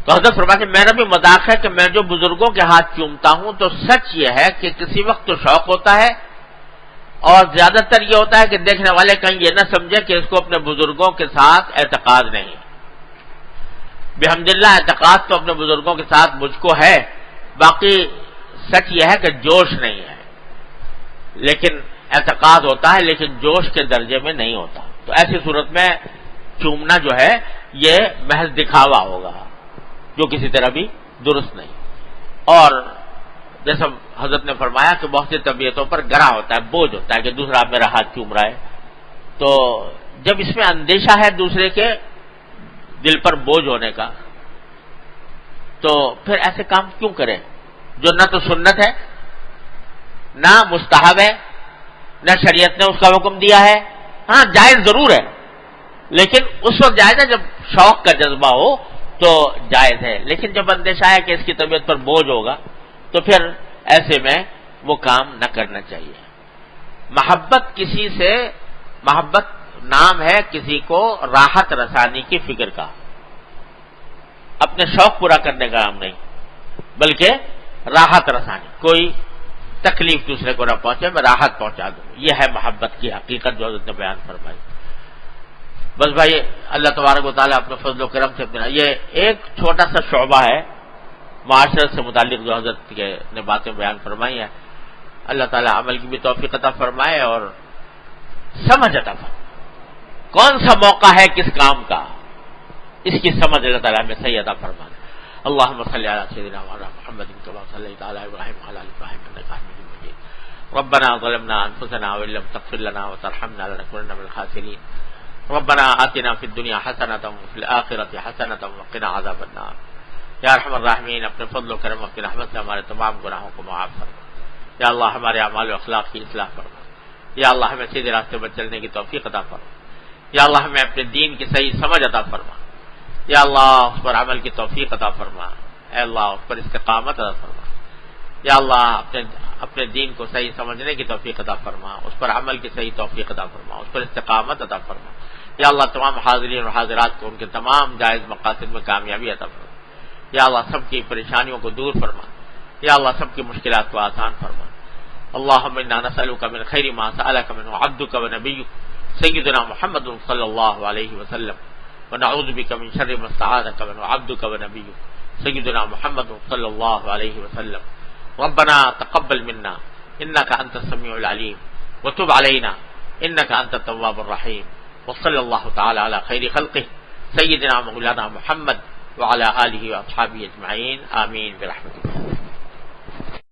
S1: تو حضرت فرماتے ہیں میرا بھی مذاق ہے کہ میں جو بزرگوں کے ہاتھ چومتا ہوں تو سچ یہ ہے کہ کسی وقت تو شوق ہوتا ہے، اور زیادہ تر یہ ہوتا ہے کہ دیکھنے والے کہیں یہ نہ سمجھے کہ اس کو اپنے بزرگوں کے ساتھ اعتقاد نہیں. بحمداللہ اعتقاد تو اپنے بزرگوں کے ساتھ مجھ کو ہے، باقی سچ یہ ہے کہ جوش نہیں ہے. لیکن اعتقاد ہوتا ہے لیکن جوش کے درجے میں نہیں ہوتا. تو ایسی صورت میں چومنا جو ہے یہ محض دکھاوا ہوگا جو کسی طرح بھی درست نہیں. اور جیسا حضرت نے فرمایا کہ بہت سی طبیعتوں پر گراں ہوتا ہے، بوجھ ہوتا ہے کہ دوسرا میرا ہاتھ چوم رہا ہے. تو جب اس میں اندیشہ ہے دوسرے کے دل پر بوجھ ہونے کا تو پھر ایسے کام کیوں کریں جو نہ تو سنت ہے نہ مستحب ہے نہ شریعت نے اس کا حکم دیا ہے. ہاں جائز ضرور ہے لیکن اس وقت جائز ہے جب شوق کا جذبہ ہو تو جائز ہے. لیکن جب اندیشہ ہے کہ اس کی طبیعت پر بوجھ ہوگا تو پھر ایسے میں وہ کام نہ کرنا چاہیے. محبت کسی سے، محبت نام ہے کسی کو راحت رسانی کی فکر کا، اپنے شوق پورا کرنے کا نام نہیں بلکہ راحت رسانی، کوئی تکلیف دوسرے کو نہ پہنچے میں راحت پہنچا دوں. یہ ہے محبت کی حقیقت جو حضرت نے بیان فرمائی. بس بھائی اللہ تبارک و تعالیٰ اپنے فضل و کرم سے یہ ایک چھوٹا سا شعبہ ہے معاشرت سے متعلق جو حضرت نے باتیں بیان فرمائی ہیں. اللہ تعالیٰ عمل کی بھی توفیق عطا فرمائے اور سمجھ عطا فرمائے. کون سا موقع ہے کس کام کا، اس کی سمجھ اللہ تعالیٰ ہمیں صحیح عطا فرمائے. اللهم صل على سيدنا محمد كما صليت على ابراهيم وعلى ال ابراهيم انك حميد مجيد. ربنا ظلمنا انفسنا وان لم تغفر لنا وترحمنا لنكونن من الخاسرين. ربنا آتنا في الدنيا حسنة وفي الآخرة حسنة وقنا عذاب النار. یا ارحم الراحمین اپنے فضل و کرم اپنی رحمت سے ہمارے تمام گناہوں کو معاف فرما. یا اللہ ہمارے اعمال و اخلاق کی اصلاح فرما. یا اللہ ہمیں سیدھے راستے پر چلنے کی توفیق عطا فرما. یا اللہ ہمیں اپنے دین کی صحیح سمجھ عطا فرما. یا اللہ اس پر عمل کی توفیق عطا فرما. اے اللہ اس پر استقامت عطا فرما. یا اللہ اپنے دین کو صحیح سمجھنے کی توفیق عطا فرما، اس پر عمل کی صحیح توفیق عطا فرما، اس پر استقامت عطا فرما. یا اللہ تمام حاضرین اور حاضرات کو ان کے تمام جائز مقاصد میں کامیابی عطا فرما. یا اللہ سب کی پریشانیوں کو دور فرما، یا اللہ سب کی مشکلات کو آسان فرما۔ اللہم انا نسألک من خیر ما سألک منہ عبدک ونبیک سیدنا محمد صلی اللہ علیہ وسلم، ونعوذ بک من شر ما استعاذک منہ عبدک ونبیک سیدنا محمد صلی اللہ علیہ وسلم۔ ربنا تقبل منا انک انت السمیع العلیم وتب علینا انک انت التواب الرحیم، وصلی اللہ تعالی علی خیر خلقہ سیدنا مولانا محمد وعلى آلہ واصحابہ اجمعین، آمین برحمتک۔